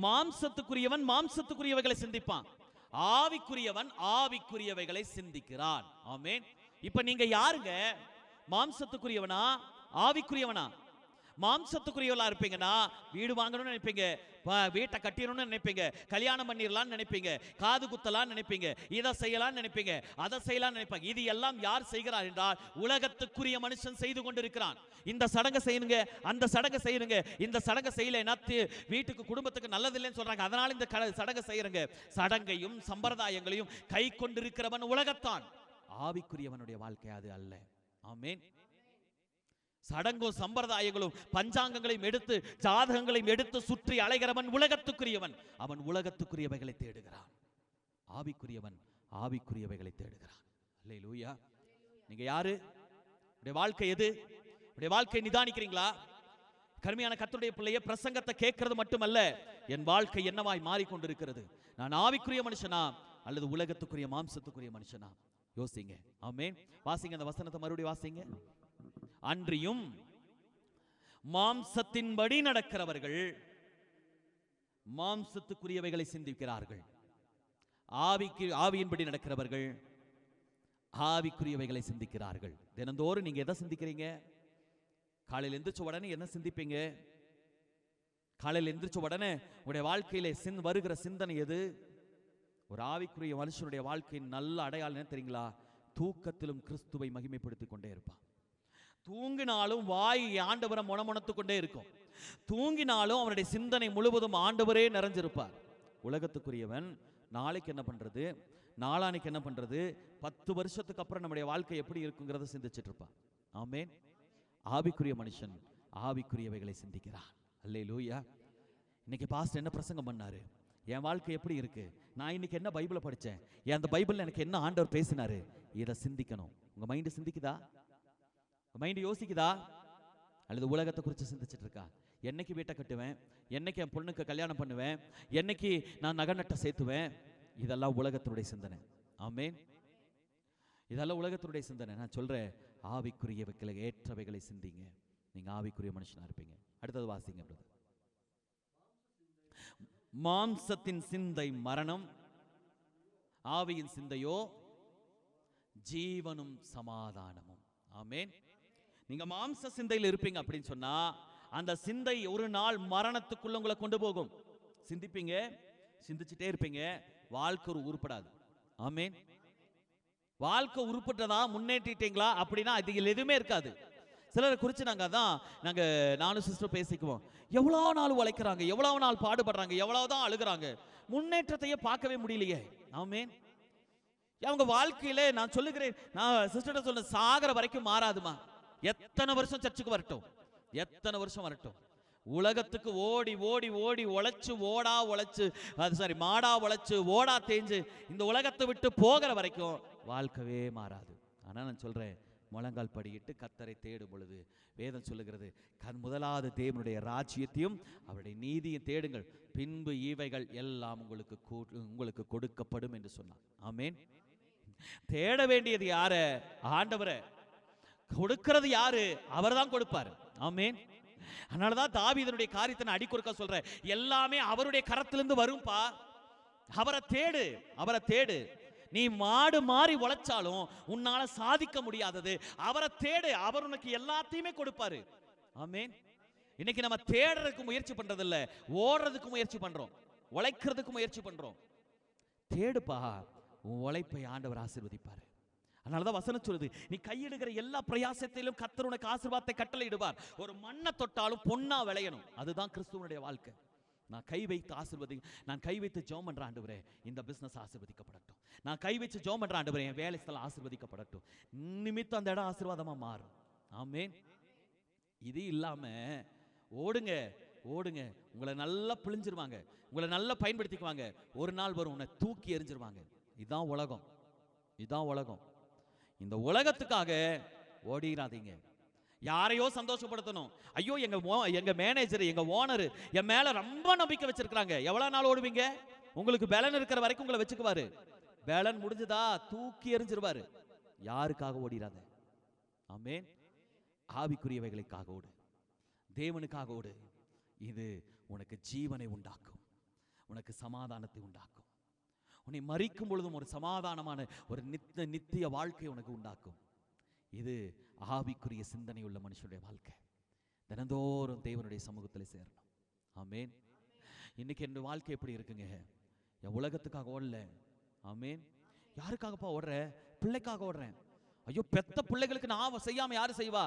மாம்சத்துக்குரியவன் மாம்சத்துக்குரியவைகளை சிந்திப்பான், ஆவிக்குரியவன் ஆவிக்குரியவைகளை சிந்திக்கிறான். ஆமென். இப்ப நீங்க யாருங்க? மாம்சத்துக்குரியவனா ஆவிக்குரியவனா? மாம்சத்துக்குரியவளா இருப்பீங்கன்னா வீடு வாங்கணும்னு நினைப்பீங்க, வீட்டை கட்டிடணும்னு நினைப்பீங்க, கல்யாணம் பண்ணிடலாம்னு நினைப்பீங்க, காது குத்தலாம்னு நினைப்பீங்க, இதை செய்யலாம்னு நினைப்பீங்க, அதை செய்யலாம்னு நினைப்பாங்க. இது எல்லாம் யார் செய்கிறார் என்றால் உலகத்துக்குரிய மனுஷன் செய்து கொண்டிருக்கிறான். இந்த சடங்கை செய்யுங்க, அந்த சடங்கை செய்யுங்க, இந்த சடங்கை செய்யலைன்னா வீட்டுக்கு குடும்பத்துக்கு நல்லதில்லைன்னு சொல்றாங்க, அதனால இந்த சடங்கை செய்யறங்க. சடங்கையும் சம்பிரதாயங்களையும் கை கொண்டிருக்கிறவன் உலகத்தான், ஆவிக்குரியவனுடைய வாழ்க்கை அது அல்ல. ஆமென். சடங்கும் சம்பிரதாயங்களும் பஞ்சாங்கங்களையும் எடுத்து ஜாதகங்களையும் எடுத்து சுற்றி அலைகிறவன் உலகத்துக்குரியவன். அவன் உலகத்துக்குரியவைகளை தேடுகிறான். ஆவிக்குரியவன் ஆவிக்குரியவைகளை தேடுகிறான். அல்லேலூயா. நீங்க யாரு? உடைய வாழ்க்கை எது? உடைய வாழ்க்கை நிதானிக்கிறீங்களா? கருமையான கர்த்தருடைய பிள்ளையே, பிரசங்கத்தை கேட்கறது மட்டுமல்ல, என் வாழ்க்கை என்னவாய் மாறிக்கொண்டிருக்கிறது? நான் ஆவிக்குரிய மனுஷனா அல்லது உலகத்துக்குரிய மாம்சத்துக்குரிய மனுஷனா? யோசிங்க. ஆமென். வாசிங்க அந்த வசனத்தை மறுபடியும் வாசிங்க. அன்றியும் மாம்சத்தின்படி நடக்கிறவர்கள் மாம்சத்துக்குரியவைகளை சிந்திக்கிறார்கள், ஆவியின்படி நடக்கிறவர்கள் ஆவிக்குரியவைகளை சிந்திக்கிறார்கள். தினந்தோறும் நீங்க எதை சிந்திக்கிறீங்க? காலையில் எந்திரிச்ச உடனே என்ன சிந்திப்பீங்க? காலையில் எந்திரிச்ச உடனே உங்களுடைய வாழ்க்கையில வருகிற சிந்தனை எது? ஒரு ஆவிக்குரிய மனுஷனுடைய வாழ்க்கையின் நல்ல அடையாளம் என்ன தெரியுங்களா? தூக்கத்திலும் கிறிஸ்துவை மகிமைப்படுத்திக் கொண்டே இருப்பான். தூங்கினாலும் வாய் ஆண்டவரை முணமுணத்து கொண்டே இருக்கும். தூங்கினாலும் அவனுடைய சிந்தனை முழுவதும் ஆண்டவரே நிறைஞ்சிருப்பார். உலகத்துக்குரியவன் நாளைக்கு என்ன பண்றது, நாளானைக்கு என்ன பண்றது, 10 வருஷத்துக்கு அப்புறம் நம்முடைய வாழ்க்கை எப்படி இருக்குங்கிறத சிந்திச்சிட்டு இருப்பான். ஆமென். ஆவிக்குரிய மனுஷன் ஆவிக்குரியவைகளை சிந்திக்கிறான். அல்லேலூயா. இன்னைக்கு பாஸ்டர் என்ன பிரசங்கம் பண்ணாரு, என் வாழ்க்கை எப்படி இருக்கு, நான் இன்னைக்கு என்ன பைபிளை படிச்சேன், அந்த பைபிள்ல எனக்கு என்ன ஆண்டவர் பேசினாரு, இதை சிந்திக்கணும். உங்க மைண்ட் சிந்திக்குதா? மைண்ட் யோசிக்குதா? அல்லது உலகத்தை குறித்து சிந்திச்சிட்டு இருக்கா? என்னைக்கு வீட்டை கட்டுவேன், என்னைக்கு என் பொண்ணுக்கு கல்யாணம் பண்ணுவேன், என்னைக்கு நான் நகை நட்டை சேர்த்துவேன், இதெல்லாம் உலகத்தினுடைய சிந்தனை. ஆமென். இதெல்லாம் உலகத்தினுடைய சிந்தனை. நான் சொல்றேன், ஆவிக்குரியவைகளை ஏற்றவைகளை சிந்திங்க, நீங்க ஆவிக்குரிய மனுஷனா இருப்பீங்க. அடுத்தது வாசிங்க. மாம்சத்தின் சிந்தை மரணம், ஆவியின் சிந்தையோ ஜீவனும் சமாதானமும். ஆமென். நீங்க மாம்ச சிந்தையில் இருப்பீங்க அப்படின்னு சொன்னா அந்த சிந்தை ஒரு நாள் மரணத்துக்குள்ள உங்களை கொண்டு போகும். சிந்திப்பீங்க, சிந்திச்சுட்டே இருப்பீங்க, வாழ்க்கை ஒரு உருப்படாது. ஆமென். வாழ்க்கை உருப்பட்டதா, முன்னேற்றிட்டீங்களா அப்படின்னா அதில் எதுவுமே இருக்காது. சிலரை குறித்து நானும் சிஸ்டர் பேசிக்குவோம். எவ்வளோ நாள் உழைக்கிறாங்க, எவ்வளவு நாள் பாடுபடுறாங்க, எவ்வளவுதான் அழுகிறாங்க, முன்னேற்றத்தையே பார்க்கவே முடியலையே. ஆமென். அவங்க வாழ்க்கையில நான் சொல்லுகிறேன், நான் சிஸ்டர் சொல்ல, சாகர வரைக்கும் மாறாதுமா. எத்தனை வருஷம் சர்ச்சுக்கு வரட்டும், எத்தனை வருஷம் வரட்டும், உலகத்துக்கு ஓடி ஓடி ஓடி உழைச்சு மாடா உழைச்சு ஓடா தேஞ்சு இந்த உலகத்தை விட்டு போகிற வரைக்கும் வாழ்க்கவே மாறாது. ஆனா நான் சொல்றேன், முழங்கால் படியிட்டு கர்த்தரை தேடும் பொழுது வேதம் சொல்லுகிறது, முதலாவது தேவனுடைய ராஜ்யத்தையும் அவருடைய நீதியும் தேடுங்கள், பின்பு இவைகள் எல்லாம் உங்களுக்கு கொடுக்கப்படும் என்று சொன்னார். ஆமென். தேட வேண்டியது யாரு? ஆண்டவரை. கொடுக்கிறது யாரு? அவர் தான் கொடுப்பாரு. ஆமென். அதனாலதான் தாவீதுடைய காரியத்தை நான் அடிக்கொடுக்க சொல்றேன், எல்லாமே அவருடைய கரத்திலிருந்து வரும்பா. அவரை தேடு, அவரை தேடு. நீ மாடு மாறி உழைச்சாலும் உன்னால சாதிக்க முடியாதது அவரை தேடு. அவர் உனக்கு எல்லாத்தையுமே கொடுப்பாரு. ஆமென். இன்னைக்கு நம்ம தேடுறதுக்கு முயற்சி பண்றது இல்ல, ஓடுறதுக்கு முயற்சி பண்றோம், உழைக்கிறதுக்கு முயற்சி பண்றோம். தேடுப்பா, உன் உழைப்பை ஆண்டவர் ஆசீர்வதிப்பாரு. அதனாலதான் வசனம் சொல்லுது, நீ கையிடுகிற எல்லா பிரயாசத்திலும் கர்த்தர் உனக்கு ஆசீர்வாதத்தை கட்டளையிடுவார். ஒரு மண்ணை தொட்டாலும் பொன்னா விளையணும். அதுதான் கிறிஸ்துவனுடைய வாழ்க்கை. நான் கை வைத்து நான் கை வைத்து ஜெபம் பண்ற ஆண்டவரே, இந்த பிசினஸ் ஆசீர்வதிக்கப்படட்டும். நான் கை வச்சு ஜெபம் பண்ற ஆண்டவரே, என் வேலை ஸ்தலம் ஆசீர்வதிக்கப்படட்டும். நிமித்தம் அந்த இடம் ஆசீர்வாதமா மாறும். ஆமென். இது இல்லாம ஓடுங்க ஓடுங்க, உங்களை நல்லா பிழிஞ்சிருவாங்க, உங்களை நல்லா பயன்படுத்திக்குவாங்க. ஒரு நாள் வரும் உன்னை தூக்கி எறிஞ்சிருவாங்க. இதுதான் உலகம், இதுதான் உலகம். இந்த உலகத்துக்காக ஓடிடாதீங்க. யாரையோ சந்தோஷப்படுத்தணும். ஐயோ எங்க மேனேஜர், எங்க ஓனர் என் மேல ரொம்ப நம்பிக்கை வச்சிருக்காங்க. எவ்வளவு நாள் ஓடுவீங்க? உங்களுக்கு பேலன் இருக்கிற வரைக்கும் உங்களை வச்சுக்குவாரு. பேலன் முடிஞ்சதா தூக்கி எறிஞ்சிருவாரு. யாருக்காக ஓடிடாத. ஆமென். ஆவிக்குரியவைகளுக்காக ஓடு, தேவனுக்காக ஓடு. இது உனக்கு ஜீவனை உண்டாக்கும், உனக்கு சமாதானத்தை உண்டாக்கும். உன்னை மரிக்கும் பொழுதும் ஒரு சமாதானமான ஒரு நித்திய வாழ்க்கை உனக்கு உண்டாக்கும். இது ஆவிக்குரிய சிந்தனை உள்ள மனுஷனுடைய வாழ்க்கை. தினந்தோறும் தேவனுடைய சமூகத்தில் சேரணும். ஆமென். இன்னைக்கு என் வாழ்க்கை எப்படி இருக்குங்க? என் உலகத்துக்காக ஓடல. ஆமென். யாருக்காகப்பா ஓடுற? பிள்ளைக்காக ஓடுறேன். ஐயோ, பெத்த பிள்ளைகளுக்கு நான் செய்யாம யாரு செய்வா?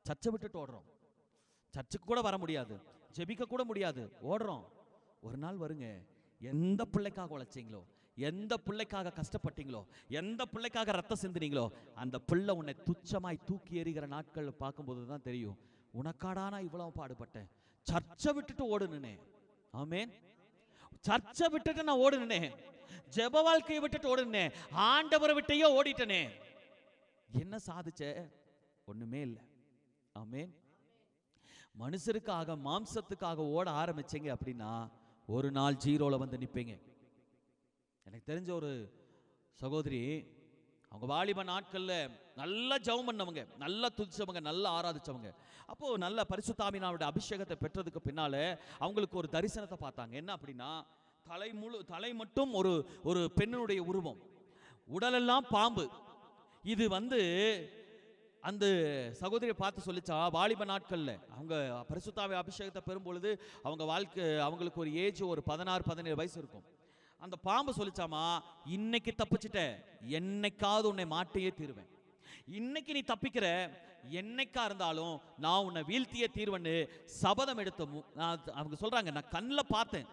சர்ச்சை விட்டுட்டு ஓடுறோம். சர்ச்சுக்கு கூட வர முடியாது, ஜெபிக்க கூட முடியாது, ஓடுறோம். ஒரு நாள் வருங்க, எந்த பிள்ளைக்காக உழைச்சீங்களோ, எந்த பிள்ளைக்காக கஷ்டப்பட்டீங்களோ, எந்த பிள்ளைக்காக ரத்தம் சிந்தினீங்களோ, அந்த பிள்ளை உன்னை துச்சமாய் தூக்கி எறிகிற நாட்கள் பார்க்கும்போது தான் தெரியும், உனக்காடானா இவ்வளவு பாடுபட்டேன். சர்ச்சை விட்டுட்டு ஓடுனே. ஆமென். சர்ச்சை விட்டுட்டு நான் ஓடுனே, ஜெப வாழ்க்கையை விட்டுட்டு ஓடுனே, ஆண்டவரை விட்டையோ ஓடிட்டனே. என்ன சாதிச்ச? ஒண்ணுமே இல்லை. ஆமென். மனுஷருக்காக மாம்சத்துக்காக ஓட ஆரம்பிச்சீங்க அப்படின்னா ஒரு நாள் ஜீரோல வந்து நிப்பீங்க. எனக்கு தெரிஞ்ச ஒரு சகோதரி, அவங்க வாலிப நாட்கள்ல நல்லா ஜெபம் பண்ணவங்க, நல்லா துதிச்சவங்க, நல்லா ஆராதிச்சவங்க. அப்போ நல்ல பரிசுத்தாவியானவருடைய அபிஷேகத்தை பெற்றதுக்கு பின்னால அவங்களுக்கு ஒரு தரிசனத்தை பார்த்தாங்க. என்ன அப்படின்னா, தலை மட்டும் ஒரு பெண்ணுடைய உருவம், உடலெல்லாம் பாம்பு. இது அந்த சகோதரியை பார்த்து சொல்லிச்சா, வாலிப நாட்கள்ல அவங்க பரிசுத்தாவி அபிஷேகத்தை பெறும் பொழுது அவங்களுக்கு ஒரு ஏஜ் ஒரு 16-17 வயசு இருக்கும். அந்த பாம்பு சொல்லிச்சாமா, இன்னைக்கு தப்பிச்சிட்ட, என்னைக்காவது உன்னை மாட்டியே தீருவேன். இன்னைக்கு நீ தப்பிக்கிற, என்னைக்கா இருந்தாலும் நான் உன்னை வீழ்த்தியே தீர்வன்னு சபதம் எடுத்த அவங்க சொல்றாங்க. நான் கண்ணில் பார்த்தேன்.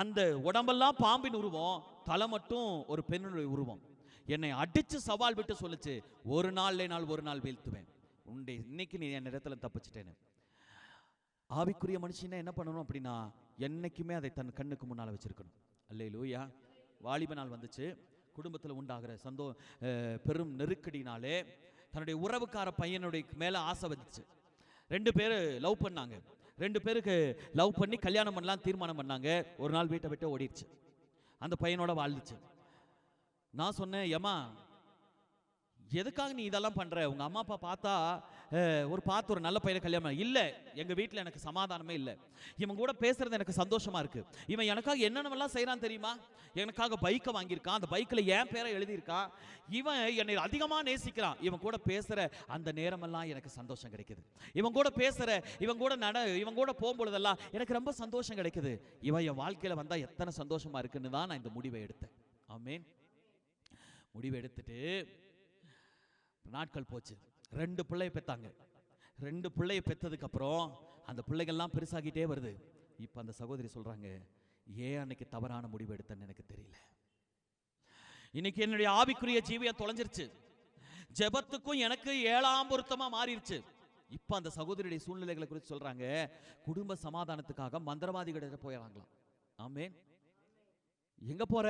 அந்த உடம்பெல்லாம் பாம்பின் உருவம், தலை மட்டும் ஒரு பெண்ணுடைய உருவம். என்னை அடிச்சு சவால் விட்டு சொல்லுச்சு, ஒரு நாள் வீழ்த்துவேன். இன்னைக்கு நீ என் இடத்துல தப்பிச்சிட்டேன்னு. ஆவிக்குரிய மனுஷன் என்ன பண்ணணும் அப்படின்னா, என்னைக்குமே அதை தன் கண்ணுக்கு முன்னால வச்சிருக்கணும். அல்லேலூயா. வாலிப நாள் வந்துச்சு. குடும்பத்தில் உண்டாகிற பெரும் நெருக்கடினாலே தன்னுடைய உறவுக்கார பையனுடைய மேல ஆசை வந்துச்சு. 2 பேர் லவ் பண்ணாங்க. 2 பேருக்கு லவ் பண்ணி கல்யாணம் பண்ணலாம் தீர்மானம் பண்ணாங்க. ஒரு நாள் வீட்டை விட்டு ஓடிடுச்சு. அந்த பையனோட வாழ்ந்துச்சு. நான் சொன்னேன், ஏமா எதுக்காக நீ இதெல்லாம் பண்ற? உங்க அம்மா அப்பா பார்த்தா ஒரு நல்ல பையனை கல்யாணம் இல்ல. எங்க வீட்டில் எனக்கு சமாதானமே இல்லை. இவன் கூட பேசுறது எனக்கு சந்தோஷமா இருக்கு. இவன் எனக்காக என்னென்னலாம் செய்யறான் தெரியுமா? எனக்காக பைக்கை வாங்கியிருக்கான், அந்த பைக்கில் என் பேரை எழுதியிருக்கான். இவன் என்னை அதிகமா நேசிக்கிறான். இவன் கூட பேசுற அந்த நேரமெல்லாம் எனக்கு சந்தோஷம் கிடைக்குது. இவன் கூட பேசுற, இவன் கூட போகும்பொழுதெல்லாம் எனக்கு ரொம்ப சந்தோஷம் கிடைக்குது. இவன் என் வாழ்க்கையில வந்தா எத்தனை சந்தோஷமா இருக்குன்னு தான் நான் இந்த முடிவை எடுத்தேன். ஆமென். முடிவு எடுத்துட்டு நாட்கள் போச்சு. 2 பிள்ளையை பெத்தாங்க. 2 பிள்ளையை பெற்றதுக்கு அப்புறம் அந்த பிள்ளைகள்லாம் பெருசாகிட்டே வருது. இப்ப அந்த சகோதரி சொல்றாங்க, ஏன் அன்னைக்கு தவறான முடிவு எடுத்தேன்னு எனக்கு தெரியல. இன்னைக்கு என்னுடைய ஆவிக்குரிய ஜீவியம் தொலைஞ்சிருச்சு. ஜெபத்துக்கும் எனக்கு 7ஆம் பொருத்தமா மாறிடுச்சு. இப்ப அந்த சகோதரியுடைய சூழ்நிலைகளை குறித்து சொல்றாங்க, குடும்ப சமாதானத்துக்காக மந்திரவாதிகிட்ட போயிடறாங்களாம். ஆமென். எங்க போற?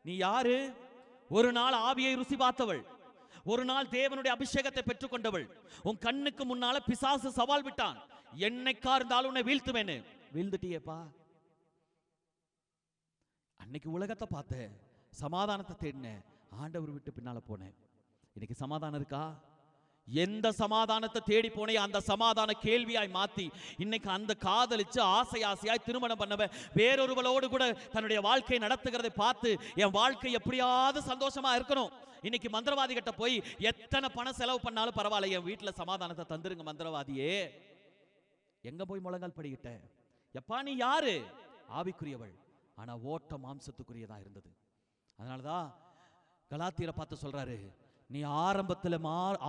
நீ யாரு? ஒரு நாள் ஆவியை ருசி பார்த்தவள், ஒரு நாள் தேவனுடைய அபிஷேகத்தை பெற்றுக்கொண்டவள். உன் கண்ணுக்கு முன்னால பிசாசு சவால் விட்டான், என்னைக்கா இருந்தாலும் உன்னை வீழ்த்துவேன்னு. வீழ்ந்துட்டியேப்பா. அன்னைக்கு உலகத்தை பார்த்த, சமாதானத்தை தேடின, ஆண்டவர் விட்டு பின்னால போனேன். இன்னைக்கு சமாதானம் இருக்கா? எந்த சமாதானத்தை தேடி போனே அந்த சமாதான கேள்வியாய் மாத்தி இன்னைக்கு அந்த காதலிச்சு ஆசை ஆசையாய் திருமணம் பண்ணவ வேறொருவளோடு கூட தன்னுடைய வாழ்க்கையை நடத்துகிறதை பார்த்து என் வாழ்க்கை எப்படியாவது சந்தோஷமா இருக்கணும். இன்னைக்கு மந்திரவாதி கிட்ட போய் எத்தனை பணம் செலவு பண்ணாலும் பரவாயில்ல, என் வீட்டுல சமாதானத்தை தந்துருங்க மந்திரவாதியே. எங்க போய் முழங்கால் படிக்கிட்ட? எப்பா நீ யாரு? ஆவிக்குரியவள், ஆனா ஓட்ட மாம்சத்துக்குரியதா இருந்தது. அதனாலதான் கலாத்தியரை பார்த்து சொல்றாரு, நீ ஆரம்பத்தில்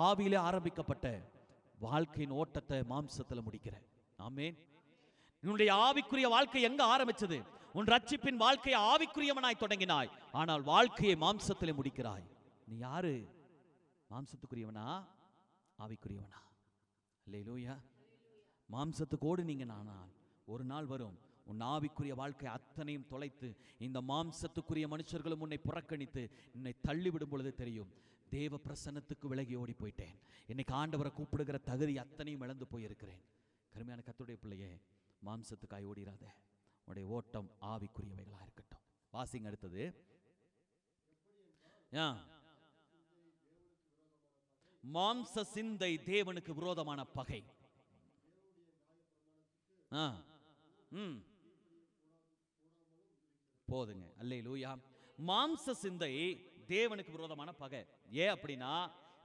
ஆவியிலே ஆரம்பிக்கப்பட்ட வாழ்க்கையின் ஓட்டத்தை மாம்சத்துல முடிக்கிற. ஆமென். உன்னுடைய ஆவிக்குரிய வாழ்க்கை எங்க ஆரம்பிச்சது? உன் ரட்சிப்பின் வாழ்க்கையை ஆவிக்குரியவனாய் தொடங்கினாய், ஆனால் வாழ்க்கையை மாம்சத்திலே முடிக்கிறாய். நீ யாரு? மாம்சத்துக்குரியவனா ஆவிக்குரியவனா? அல்லேலூயா. மாம்சத்துக்கோடு நீங்க நானால் ஒரு நாள் வரும் உன் ஆவிக்குரிய வாழ்க்கை அத்தனையும் தொலைத்து இந்த மாம்சத்துக்குரிய மனுஷர்களும் உன்னை புறக்கணித்து உன்னை தள்ளிவிடும் பொழுது தெரியும், தேவ பிரசன்னத்துக்கு விலகி ஓடி போயிட்டேன், இன்னைக்கு ஆண்டவரை கூப்பிடுகிற தகுதி அத்தனையும் இழந்து போயிருக்கிறேன். கருமையான கர்த்தருடைய பிள்ளையே, மாம்சத்துக்காய் ஓடிராத, உன்னுடைய ஓட்டம் ஆவிக்குரியவைகளா இருக்கட்டும். வாசிங்க அடுத்தது. மாம்ச சிந்தை தேவனுக்கு விரோதமான பகை. போதுங்க. அல்லேலூயா. மாம்ச சிந்தை தேவனுக்கு விரோதமான பகை. ஏன் அப்படின்னா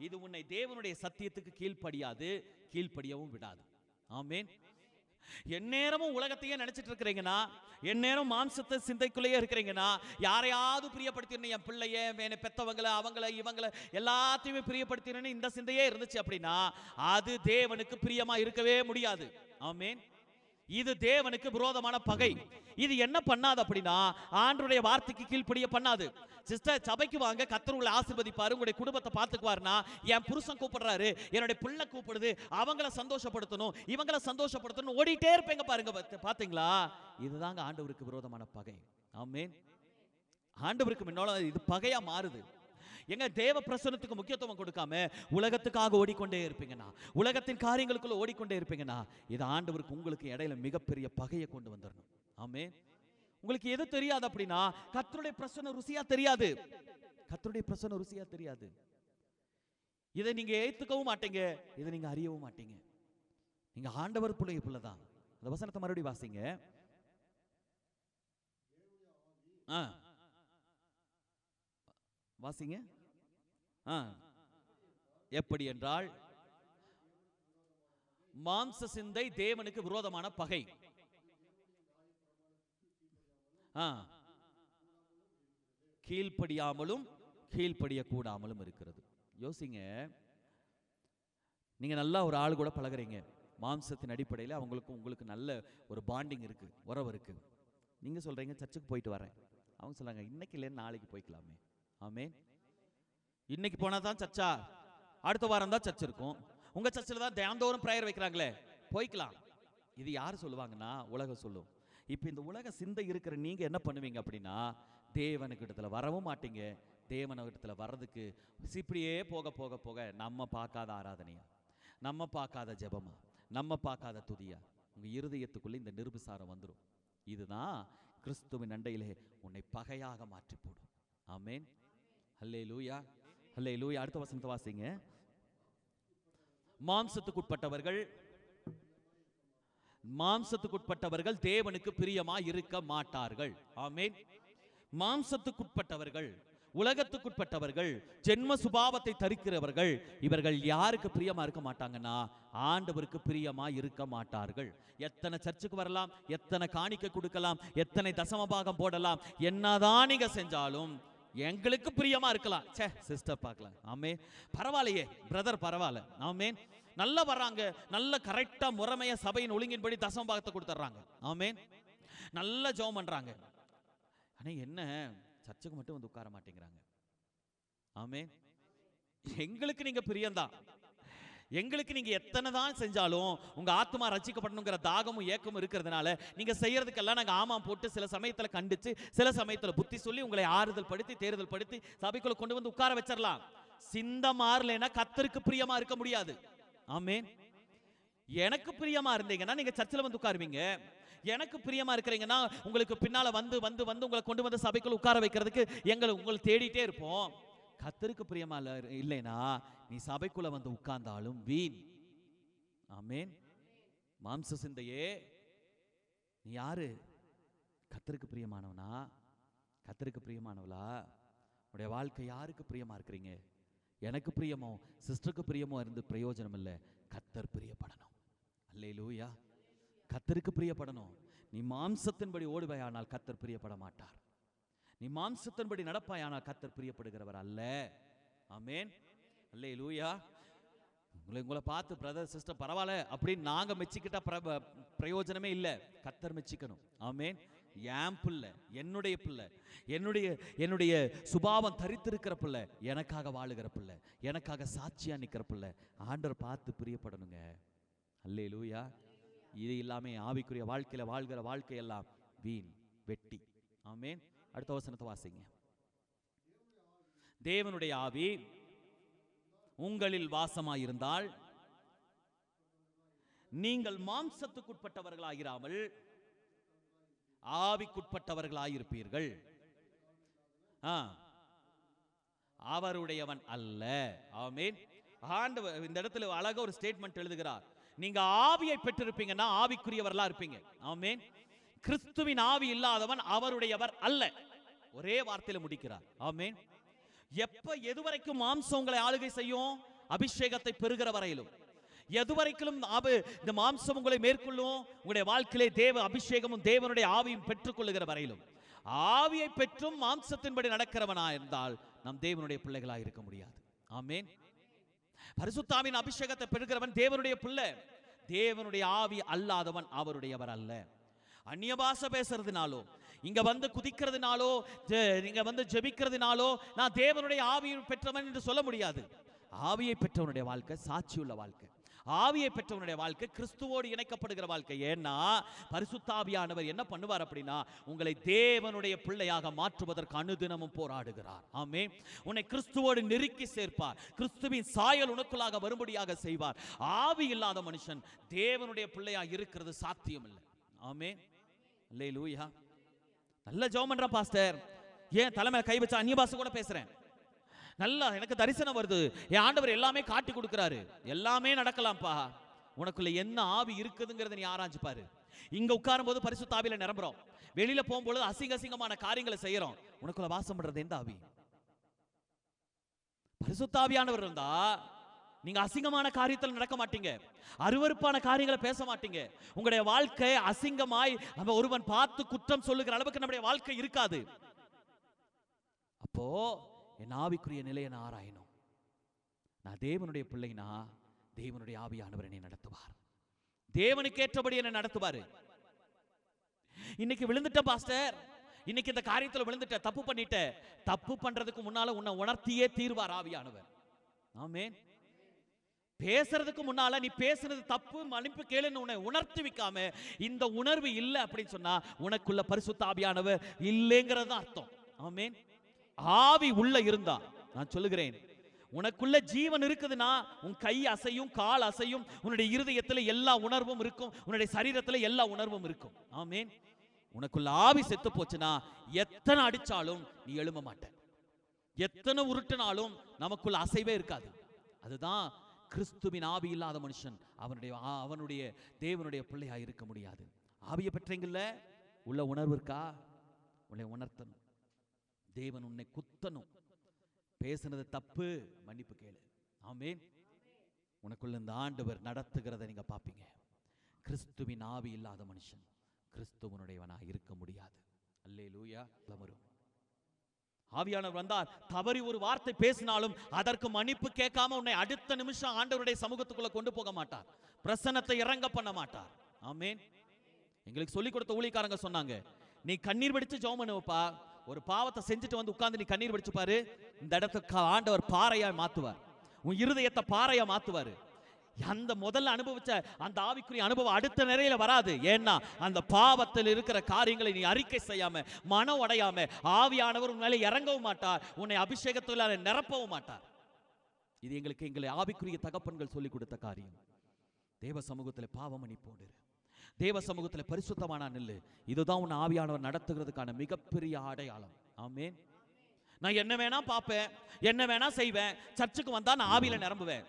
இது உன்னை தேவனுடைய சத்தியத்துக்கு கீழ்ப்படியாது, கீழ்ப்படியவும் விடாது. ஆமென். எந்நேரமும் உலகத்தையே நினைச்சிட்டு இருக்கிறீங்கன்னா, எந்நேரம் மாம்சத்தை சிந்தைக்குள்ளேயே இருக்கிறீங்கன்னா, யாரையாவது பிரியப்படுத்தின, என் பிள்ளைய பெத்தவங்களை அவங்களை இவங்களை எல்லாத்தையுமே பிரியப்படுத்தினு இந்த சிந்தையே இருந்துச்சு அப்படின்னா அது தேவனுக்கு பிரியமா இருக்கவே முடியாது. ஆமென். இது தேவனுக்கு விரோதமான பகை. இது என்ன பண்ணாது அப்படின்னா ஆண்டவருடைய வார்த்தைக்கு கீழ்ப்படிய பண்ணாது. சிஸ்டர், சபைக்கு வாங்க, கர்த்தர் உங்களை ஆசீர்வதிப்பாரு, உங்களுடைய குடும்பத்தை பார்த்துக்குவாருன்னா, என் புருஷன் கூப்பிடுறாரு, என்னுடைய பிள்ளை கூப்பிடுது, அவங்கள சந்தோஷப்படுத்தணும், இவங்கள சந்தோஷப்படுத்தணும், ஓடிட்டே இருப்பேங்க பாருங்க. பாத்தீங்களா? இதுதாங்க ஆண்டவருக்கு விரோதமான பகை. ஆமென். ஆண்டவருக்கு முன்னால இது பகையா மாறுது. எங்க தேவ பிரசன்னத்துக்கு முக்கியத்துவம் கொடுக்காம உலகத்துக்காக ஓடிக்கொண்டே இருப்பீங்கன்னா, உலகத்தின் காரியங்களுக்குள்ள ஓடிக்கொண்டே இருப்பீங்கன்னா, இது ஆண்டவருக்கு உங்களுக்கு இடையில மிகப்பெரிய பகையை கொண்டு வந்துடணும். ஆமென். உங்களுக்கு எது தெரியாது அப்படின்னா கர்த்தருடைய பிரசன்ன ருசியா தெரியாது. கர்த்தருடைய பிரசன்ன ருசியா தெரியாது. இதை நீங்க ஏத்துக்கவும் மாட்டீங்க, இதை நீங்க அறியவும் மாட்டீங்க. நீங்க ஆண்டவர் பிள்ளை தான். அந்த வசனத்தை மறுபடியும் வாசிங்க. வாசிங்க. எப்படி என்றால் மாம்ச சிந்தை தேவனுக்கு விரோதமான பகை. கீழ்ப்படியாமலும் கீழ்ப்படிய கூடாமலும் இருக்கிறது. யோசிங்க, நீங்க நல்லா ஒரு ஆள் கூட பழகுறீங்க, மாம்சத்தின் அடிப்படையில் அவங்களுக்கு உங்களுக்கு நல்ல ஒரு பாண்டிங் இருக்கு, உறவு இருக்கு. நீங்க சொல்றீங்க சர்ச்சுக்கு போயிட்டு வரேன், அவங்க சொல்றாங்க இன்னைக்கு இல்லைன்னு நாளைக்கு போய்க்கலாமே. ஆமென். இன்னைக்கு போனா தான் சர்ச்சா, அடுத்த வாரம் தான் சர்ச் இருக்கும், உங்க சர்ச்சில் தான் தினந்தோறும் பிரேயர் வைக்கிறாங்களே, போய்க்கலாம். இது யார் சொல்லுவாங்கன்னா உலகம் சொல்லும். இப்போ இந்த உலக சிந்தை இருக்கிற நீங்க என்ன பண்ணுவீங்க அப்படின்னா தேவனுக்கிட்டத்துல வரவும் மாட்டீங்க. தேவனுக்கிட்டத்துல வர்றதுக்கு இப்படியே போக போக போக நம்ம பார்க்காத ஆராதனையா, நம்ம பார்க்காத ஜெபமா, நம்ம பார்க்காத துதியா உங்க இருதயத்துக்குள்ள இந்த நிர்விசாரம் வந்துடும். இதுதான் கிறிஸ்துவின் அண்டையிலே உன்னை பகையாக மாற்றி போடும். ஆமென். அல்லேலூயா, அல்லேலூயா. அடுத்த வசனத்தை வாசிங்க. மாம்சத்துக்குட்பட்டவர்கள் தேவனுக்கு பிரியமா இருக்க மாட்டார்கள். ஆமென். மாம்சத்துக்குட்பட்டவர்கள், உலகத்துக்குட்பட்டவர்கள், ஜென்ம சுபாவத்தை தரிக்கிறவர்கள், இவர்கள் யாருக்கு பிரியமா இருக்க மாட்டாங்கன்னா ஆண்டவருக்கு பிரியமா இருக்க மாட்டார்கள். எத்தனை சர்ச்சுக்கு வரலாம், எத்தனை காணிக்கை கொடுக்கலாம், எத்தனை தசமபாகம் போடலாம், என்னதான் நீங்க செஞ்சாலும் எங்களுக்கு பிரியமா இருக்கலாம். சே சிஸ்டர் பார்க்கலாம், ஆமே பரவாயில்லையே, பிரதர் பரவாயில்ல, ஆமேன், நல்லா வர்றாங்க, நல்ல கரெக்டா முறைமையா சபையின் ஒழுங்கின்படி தசமபாகத்தை கொடுத்துட்றாங்க, ஆமேன், நல்ல ஜெபம் பண்றாங்க. ஆனா என்ன சர்ச்சுக்கு மட்டும் வந்து உட்கார மாட்டேங்கிறாங்க. ஆமேன். எங்களுக்கு நீங்க பிரியம்தான், எங்களுக்கு நீங்க எத்தனை தான் செஞ்சாலும் உங்க ஆத்மா ரட்சிக்கப்படணுங்கிற தாகமும் ஏக்கமும் இருக்கிறதுனால நீங்க செய்யறதுக்கெல்லாம் நாங்க ஆமாம் போட்டு சில சமயத்துல கண்டிச்சு, சில சமயத்துல புத்தி சொல்லி உங்களை ஆறுதல் படுத்தி தேர்தல் படுத்தி சபைக்குள்ள கொண்டு வந்து உட்கார வச்சிடலாம். சிந்த மாறலைன்னா கர்த்தருக்கு பிரியமா இருக்க முடியாது. ஆமென். எனக்கு பிரியமா இருந்தீங்கன்னா நீங்க சர்ச்சில் வந்து உட்காருவீங்க. எனக்கு பிரியமா இருக்கிறீங்கன்னா உங்களுக்கு பின்னால வந்து வந்து வந்து உங்களை கொண்டு வந்து சபைக்குள்ள உட்கார வைக்கிறதுக்கு உங்களை தேடிட்டே இருப்போம். கர்த்தருக்கு பிரியமா இல்லைன்னா நீ சபைக்குள்ள வந்து உட்கார்ந்தாலும் வீண். ஆமென். மாம்ச சிந்தையே, நீ யாரு? கர்த்தருக்கு பிரியமானவனா? கர்த்தருக்கு பிரியமானவளா? உடைய வாழ்க்கை யாருக்கு பிரியமா இருக்கிறீங்க? எனக்கு பிரியமோ சிஸ்டருக்கு பிரியமோ இருந்து பிரயோஜனம் இல்லை. கர்த்தர் பிரியப்படணும். அல்லேலூயா. கர்த்தருக்கு பிரியப்படணும். நீ மாம்சத்தின்படி ஓடுவாயானால் கர்த்தர் பிரியப்பட மாட்டார். நீ மாம்சத்தின்படி நடப்பாயானால் கர்த்தர் பிரியப்படுகிறவர் அல்ல. ஆமென். அல்லேலூயா. உங்களை பார்த்து பிரதர் சிஸ்டர் பரவாயில்ல அப்படின்னு நாங்க மெச்சிக்கிட்டா பிரயோஜனமே இல்லை. கர்த்தர் மெச்சிக்கணும். ஆமென். என் பிள்ளை, என்னுடைய பிள்ளை, என்னுடைய சுபாவம் தரித்திருக்கிற பிள்ளை, எனக்காக வாழுகிற பிள்ளை, எனக்காக சாட்சியா நிக்கிற பிள்ளை, ஆண்டவர் பார்த்து பிரியப்படணுங்க. அல்லேலூயா. இது இல்லாம ஆவிக்குரிய வாழ்க்கையில வாழ்கிற வாழ்க்கையெல்லாம் வீண், வெட்டி. ஆமென். அடுத்த வசனத்தை வாசிங்க. தேவனுடைய ஆவி உங்களில் வாசமாயிருந்தால் நீங்கள் மாம்சத்துக்குட்பட்டவர்களாயிராமல் ஆவிக்குட்பட்டவர்களாயிருப்பீர்கள். அவருடையவன் அல்ல. ஆமென். ஆண்டவர் இந்த இடத்துல அழகா ஒரு ஸ்டேட்மெண்ட் எழுதுகிறார். நீங்க ஆவியை பெற்றிருப்பீங்கன்னா ஆவிக்குரியவர்களா இருப்பீங்க. ஆமென். கிறிஸ்துவின் ஆவி இல்லாதவன் அவருடையவர் அல்ல. ஒரே வார்த்தையில முடிக்கிறார். ஆமென். எப்ப எதுவரைக்கும் மாம்சம் உங்களை ஆளுகை செய்யும்? அபிஷேகத்தை பெறுகிற வரையிலும். எதுவரைக்கும் இந்த மாம்சம் உங்களை மேற்கொள்ளும்? உங்களுடைய வாழ்க்கையிலே தேவ அபிஷேகமும் தேவனுடைய ஆவியும் பெற்றுக்கொள்ளுகிற வரையிலும். ஆவியை பெற்றும் மாம்சத்தின்படி நடக்கிறவனா இருந்தால் நம் தேவனுடைய பிள்ளைகளா இருக்க முடியாது. ஆமென். பரிசுத்தாவின் அபிஷேகத்தை பெறுகிறவன் தேவனுடைய பிள்ளை. தேவனுடைய ஆவி அல்லாதவன் அவருடையவர் அல்ல. அந்நிய பாஷை பேசுறதுனாலோ, இங்க வந்து குதிக்கிறதுனாலோ, நீங்க வந்து ஜெபிக்கிறதுனாலோ நான் தேவனுடைய ஆவியை பெற்றவன் என்று சொல்ல முடியாது. ஆவியை பெற்றவனுடைய வாழ்க்கை சாட்சியுள்ள வாழ்க்கை. ஆவியை பெற்றவனுடைய வாழ்க்கை கிறிஸ்துவோடு இணைக்கப்படுகிற வாழ்க்கை. ஏன்னா பரிசுத்தாவியானவர் என்ன பண்ணுவார் அப்படின்னா, உங்களை தேவனுடைய பிள்ளையாக மாற்றுவதற்கு அனுதினமும் போராடுகிறார். ஆமென். உன்னை கிறிஸ்துவோடு நெருக்கி சேர்ப்பார். கிறிஸ்துவின் சாயல் உனக்குள்ளாக வரும்படியாக செய்வார். ஆவி இல்லாத மனுஷன் தேவனுடைய பிள்ளையாக இருக்கிறது சாத்தியம் இல்லை. ஆமென். அல்லேலூயா. நல்ல ஜெபம் பண்ற பாஸ்டர், ஏன் தலைமையில கை வச்சா அந்நிய பாஷை கூட பேசுறேன், நல்லா எனக்கு தரிசனம் வருது, என் ஆண்டவர் எல்லாமே காட்டி கொடுக்கிறாரு, எல்லாமே நடக்கலாம்ப்பா. உனக்குள்ள என்ன ஆவி இருக்குதுங்கிறத நீ ஆராய்ஞ்சு பாரு. இங்க உட்காரும் போது பரிசுத்த ஆவியில நிரம்புறோம், வெளியில போகும்போது அசிங்கமான காரியங்களை செய்யறோம். உனக்குள்ள வாசம் பண்றது எந்த ஆவி? பரிசுத்த ஆவியானவர் இருந்தா நீங்க அசிங்கமான காரியத்தில் நடக்க மாட்டீங்க, அருவருப்பான காரியங்களை பேச மாட்டீங்க. உங்களுடைய வாழ்க்கை அசிங்கமாய் ஒருவன் பார்த்து குற்றம் சொல்லுகிற அளவுக்கு நம்முடைய வாழ்க்கை இருக்காது. அப்போ என் ஆவிக்குரிய நிலையை நான் ஆராயணும். நான் தேவனுடைய பிள்ளைனா தேவனுடைய ஆவியானவர் என்னை நடத்துவார். தேவனுக்கு ஏற்றபடி என்னை நடத்துவாரு. இன்னைக்கு விழுந்துட்ட பாஸ்டர், இன்னைக்கு இந்த காரியத்தில் விழுந்துட்ட, தப்பு பண்ணிட்ட, தப்பு பண்றதுக்கு முன்னால உன்னை உணர்த்தியே தீர்வார் ஆவியானவர். ஆமென். பேசுறதுக்கு முன்னால நீ பேசுறது தப்பு, மன்னிப்பு கேளுன்னு உன்னை உணர்த்தி வைக்காம இந்த உணர்வு இல்லை அப்படின்னு சொன்னா உனக்குள்ள பரிசுத்த ஆவியானவர் இல்லைங்கிறது அர்த்தம். ஆமென். ஆவி உள்ள இருந்தா நான் சொல்லுகிறேன், உனக்குள்ள ஜீவன் இருக்குதுன்னா உன் கை அசையும், கால் அசையும், உன்னுடைய இருதயத்துல எல்லா உணர்வும் இருக்கும், உன்னுடைய சரீரத்துல எல்லா உணர்வும் இருக்கும். ஆமென். உனக்குள்ள ஆவி செத்து போச்சுன்னா எத்தனை அடிச்சாலும் நீ எழும்ப மாட்ட, எத்தனை உருட்டினாலும் நமக்குள்ள அசைவே இருக்காது. அதுதான் கிறிஸ்துவின் ஆவி இல்லாத மனுஷன் அவனுடைய தேவனுடைய பிள்ளையா இருக்க முடியாது. ஆவியை பெற்றீங்கல்ல, உள்ள உணர்வு இருக்கா? உன்னை உணர்த்தணும். தேவன் உன்னை குத்தணும். பேசுனது தப்பு, மன்னிப்பு கேளு. ஆமென். உனக்குள்ள இந்த ஆண்டவர் நடத்துகிறத நீங்க பாப்பீங்க. கிறிஸ்துவின் ஆவி இல்லாத மனுஷன் கிறிஸ்துவனுடையவனாக இருக்க முடியாது. அல்லேலூயா. வரும் ஆவியானவர் வந்தார், தவறி ஒரு வார்த்தை பேசினாலும் அதற்கு மன்னிப்பு கேட்காம உன்னை அடுத்த நிமிஷம் ஆண்டவருடைய சமூகத்துக்குள்ள கொண்டு போக மாட்டார், பிரசன்னத்தை இறங்க பண்ண மாட்டார். ஆமென். எங்களுக்கு சொல்லிக் கொடுத்த ஊழியக்காரங்க சொன்னாங்க, நீ கண்ணீர் வடிச்சு ஜெபம் பண்ணுவப்பா, ஒரு பாவத்தை செஞ்சுட்டு வந்து உட்கார்ந்து நீ கண்ணீர் வடிச்சு பாரு, இந்த இடத்துக்கு ஆண்டவர் பாறையா மாத்துவார், உன் இருதயத்தை பாறையா மாத்துவாரு. அந்த முதல்ல அனுபவிச்ச அந்த ஆவிக்குரிய அனுபவம் அடுத்த நிலையில வராது. ஏன்னா அந்த பாவத்தில் இருக்கிற காரியங்களை நீ அறிக்கை செய்யாம, மனம் உடையாம, ஆவியானவர் உன் மேலே இறங்கவும் மாட்டார், உன்னை அபிஷேகத்தால் நிரப்பவும் மாட்டார். இது எங்களை ஆவிக்குரிய தகப்பன்கள் சொல்லிக் கொடுத்த காரியம். தேவ சமூகத்தில் பாவ மன்னிப்போடு, தேவ சமூகத்தில் பரிசுத்தமான நில்லு. இதுதான் உன் ஆவியானவர் நடத்துகிறதுக்கான மிகப்பெரிய அடையாளம். ஆமென். நான் என்ன வேணா பார்ப்பேன், என்ன வேணா செய்வேன், சர்ச்சுக்கு வந்தா நான் ஆவியில நிரம்புவேன்.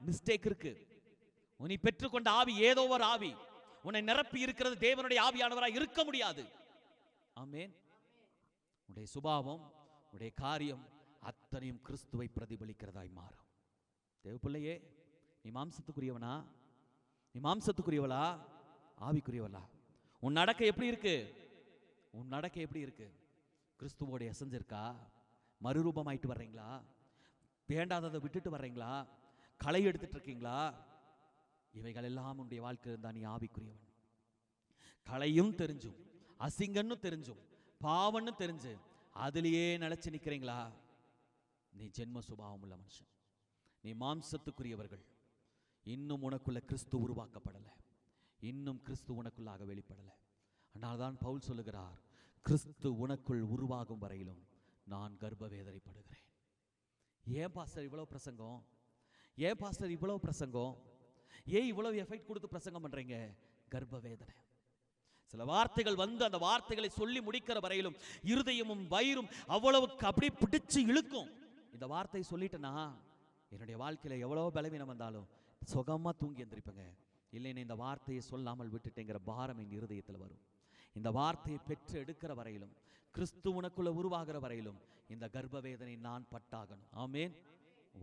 மிஸ்டேக் இருக்கு. நீ பெற்றுக்கொண்ட ஆவி ஏதோ ஒரு ஆவி. உன்னை நிரப்பி இருக்கிறது தேவனுடைய ஆவியானவராய் இருக்க முடியாது. ஆமென். உன்னுடைய சுபாவம், உன்னுடைய காரியம் அத்தனையும் கிறிஸ்துவை பிரதிபலிக்கிறதாய் மாறும். தேவ பிள்ளையே, நீ மாம்சத்துக்குரியவனா? நீ மாம்சத்துக்குரியவளா? ஆவிக்குரியவளா? உன் நடக்கை எப்படி இருக்கு? உன் நடக்கை எப்படி இருக்கு? கிறிஸ்துவோட எசன்ஸ் இருக்கா? மறுரூபமாயிட்டு வர்றீங்களா? வேண்டாததை விட்டுட்டு வர்றீங்களா? களை எடுத்துட்டு இருக்கீங்களா? இவைகள் எல்லாம் உன்னுடைய வாழ்க்கை இருந்தா நீ ஆவிக்குரியவன். களையும் தெரிஞ்சும், அசிங்கன்னு தெரிஞ்சும், பாவன்னு தெரிஞ்சு அதிலேயே நிலைச்சு நிக்கிறீங்களா? நீ ஜென்ம சுபாவம் உள்ள மனுஷன். நீ மாம்சத்துக்குரியவர்கள். இன்னும் உனக்குள்ள கிறிஸ்து உருவாக்கப்படல. இன்னும் கிறிஸ்து உனக்குள்ளாக வெளிப்படல. அதனால்தான் பவுல் சொல்லுகிறார், கிறிஸ்து உனக்குள் உருவாகும் வரையிலும் நான் கர்ப்ப வேதனைப்படுகிறேன். ஏன் பாஸ்டர் இவ்வளவு பிரசங்கம்? ஏன் பாஸ்டர் இவ்வளவு பிரசங்கம்? ஏன் இவ்வளவு எஃபெக்ட் கொடுத்து பிரசங்கம் பண்றீங்க? கர்ப்ப வேதனை. சில வார்த்தைகள் வந்து அந்த வார்த்தைகளை சொல்லி முடிக்கிற வரையிலும் இருதயமும் வயிறும் அவ்வளவுக்கு அப்படியே பிடிச்சு இழுக்கும். இந்த வார்த்தையை சொல்லிட்டேன்னா என்னுடைய வாழ்க்கையில எவ்வளவு பலவீனம் வந்தாலும் சுகமா தூங்கி எந்திரிப்பேங்க. இல்லைன்னு இந்த வார்த்தையை சொல்லாமல் விட்டுட்டேங்கிற பாரம் என் இருதயத்தில் வரும். இந்த வார்த்தையை பெற்று எடுக்கிற வரையிலும், கிறிஸ்து உனக்குள்ள உருவாகிற வரையிலும் இந்த கர்ப்ப வேதனை நான் பட்டாகணும். ஆமென்.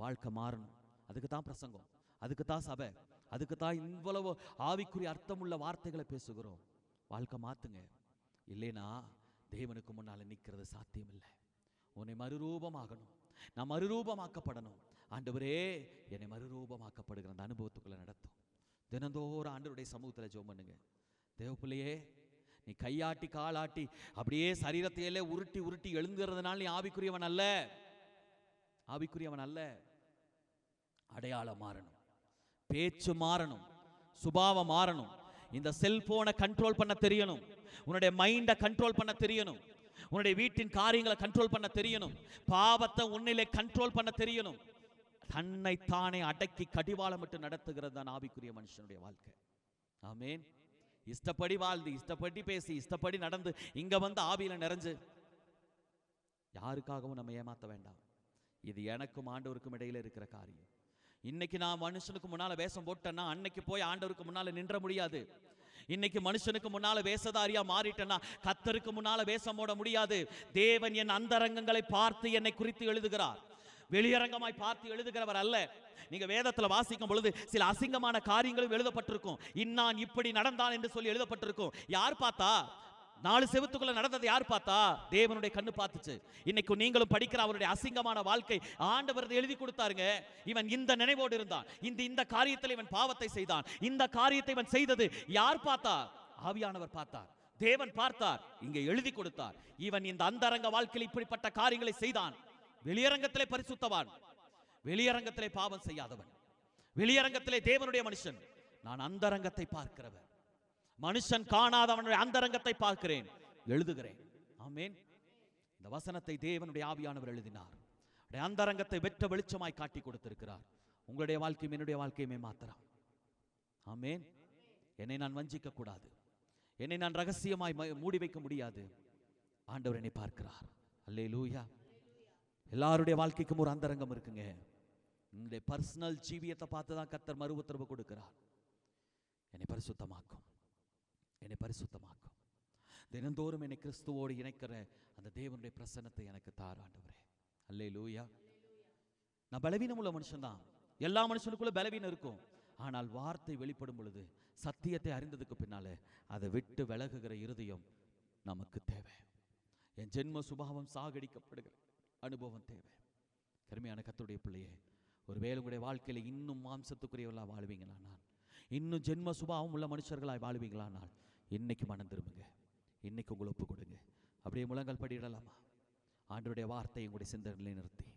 வாழ்க்கை மாறணும். அதுக்கு தான் பிரசங்கம், அதுக்கு தான் சபை, அதுக்கு தான் இவ்வளவு ஆவிக்குரிய அர்த்தமுள்ள வார்த்தைகளை பேசுகிறோம். வாழ்க்கை மாத்துங்க. இல்லைனா தேவனுக்கு முன்னால நிற்கிறது சாத்தியம் இல்லை. உன்னை மறுரூபமாகணும். நான் மறுரூபமாக்கப்படணும். ஆண்டவரே என்னை மறுரூபமாக்கப்படுகிற அந்த அனுபவத்துக்குள்ள நடத்தும். தினந்தோறும் ஆண்டவருடைய சமூகத்தில் ஜெபம் பண்ணுங்க. தேவ பிள்ளையே, நீ கையாட்டி காலாட்டி அப்படியே சரீரத்தையிலே உருட்டி உருட்டி எழுந்துறதுனால நீ ஆவிக்குரியவன் அல்ல. ஆவிக்குரியவன் அல்ல. அடையாளம் மாறணும், பேச்சு மாறணும், சுபாவம் மாறணும். இந்த செல்போனை கண்ட்ரோல் பண்ண தெரியணும். உன்னுடைய மைண்டை கண்ட்ரோல் பண்ண தெரியணும். உன்னுடைய வீட்டின் காரியங்களை கண்ட்ரோல் பண்ண தெரியணும். பாவத்தை உன்னிலே கண்ட்ரோல் பண்ண தெரியணும். தன்னை தானே அடக்கி கடிவாளமிட்டு நடத்துகிறது தான் ஆவிக்குரிய மனுஷனுடைய வாழ்க்கை. ஆமென். இஷ்டப்படி வாழ்ந்து, இஷ்டப்படி பேசி, இஷ்டப்படி நடந்து இங்க வந்து ஆவியில நிறைஞ்சு யாருக்காகவும் நம்ம ஏமாத்த வேண்டாம். இது எனக்கும் ஆண்டவருக்கும் இடையில இருக்கிற காரியம். இன்னைக்கு நான் மனுஷனுக்கு முன்னால வேஷம் போட்டேன்னா அன்னைக்கு போய் ஆண்டவருக்கு முன்னால நின்ற முடியாது. இன்னைக்கு மனுஷனுக்கு முன்னால வேஷதாரியா மாறிட்டேன்னா கர்த்தருக்கு முன்னால வேஷம் போட முடியாது. தேவன் என் அந்தரங்கங்களை பார்த்து என்னை குறித்து எழுதுகிறார். வெளியரங்கமாய் பார்த்து எழுதுகிறவர் அல்ல. நீங்க வேதத்துல வாசிக்கும் பொழுது சில அசிங்கமான காரியங்களும் எழுதப்பட்டிருக்கும். இன்னான் இப்படி நடந்தான் என்று சொல்லி எழுதப்பட்டிருக்கும். யார் பார்த்தா? 4 செவுத்துக்குள்ள நடந்தது யார் பார்த்தா? தேவனுடைய கண்ணு பார்த்துச்சு. இன்னைக்கு நீங்களும் படிக்கிற அவருடைய அசிங்கமான வாழ்க்கை ஆண்டவர் எழுதி கொடுத்தாருங்க. இவன் இந்த நினைவோடு இருந்தான், இந்த காரியத்தில் இவன் பாவத்தை செய்தான், இந்த காரியத்தை இவன் செய்தது யார் பார்த்தா? ஆவியானவர் பார்த்தார், தேவன் பார்த்தார், இங்க எழுதி கொடுத்தார். இவன் இந்த அந்தரங்க வாழ்க்கையில் இப்படிப்பட்ட காரியங்களை செய்தான். வெளியரங்கத்திலே பரிசுத்தவான், வெளியரங்கத்திலே பாவம் செய்யாதவன், வெளியரங்கத்திலே தேவனுடைய மனுஷன். நான் அந்தரங்கத்தை பார்க்கிறவன். மனுஷன் காணாதவனுடைய அந்தரங்கத்தை பார்க்கிறேன், எழுதுகிறேன். ஆமென். இந்த வசனத்தை தேவனுடைய ஆவியானவர் எழுதினார். அந்தரங்கத்தை வெற்ற வெளிச்சமாய் காட்டி கொடுத்திருக்கிறார். உங்களுடைய வாழ்க்கையும் என்னுடைய வாழ்க்கையுமே மாத்திரம். ஆமென். என்னை நான் வஞ்சிக்க கூடாது. என்னை நான் ரகசியமாய் மூடி வைக்க முடியாது. ஆண்டவர் என்னை பார்க்கிறார். அல்லேலூயா. எல்லாருடைய வாழ்க்கைக்கும் ஒரு அந்தரங்கம் இருக்குங்க. உங்களுடைய பர்சனல் ஜீவியத்தை பார்த்து தான் கர்த்தர் மறு உத்தரவு கொடுக்கிறார். என்னை பரிசுத்தமாக்கும், என்னை பரிசுத்தமாக்கும். தினந்தோறும் என்னை கிறிஸ்துவோடு இணைக்கிற அந்த தேவனுடைய பிரசன்னத்தை எனக்கு தார் ஆண்டவரே. அல்லேலூயா. நான் பலவீனம் உள்ள மனுஷன் தான். எல்லா மனுஷனுக்குள்ள பலவீனம் இருக்கும். ஆனால் வார்த்தை வெளிப்படும் பொழுது, சத்தியத்தை அறிந்ததுக்கு பின்னாலே அதை விட்டு விலகுகிற இருதயம் நமக்கு தேவை. என் ஜென்ம சுபாவம் சாகடிக்கப்படுகிற அனுபவம் தேவை. கருமையான கர்த்தருடைய பிள்ளையே, ஒருவேளை உங்களுடைய வாழ்க்கையில இன்னும் மாம்சத்துக்குரியவர்களாக வாழ்வீங்களானால், இன்னும் ஜென்ம சுபாவம் உள்ள மனுஷர்களாய் வாழ்வீங்களானால், இன்னைக்கு மனம் திரும்புங்க. இன்னைக்கு உங்களை ஒப்பு கொடுங்க. அப்படியே முழங்கால் படியிடலாமா? ஆண்டவருடைய வார்த்தை உங்களுடைய சிந்தனைகளை நிறுத்தி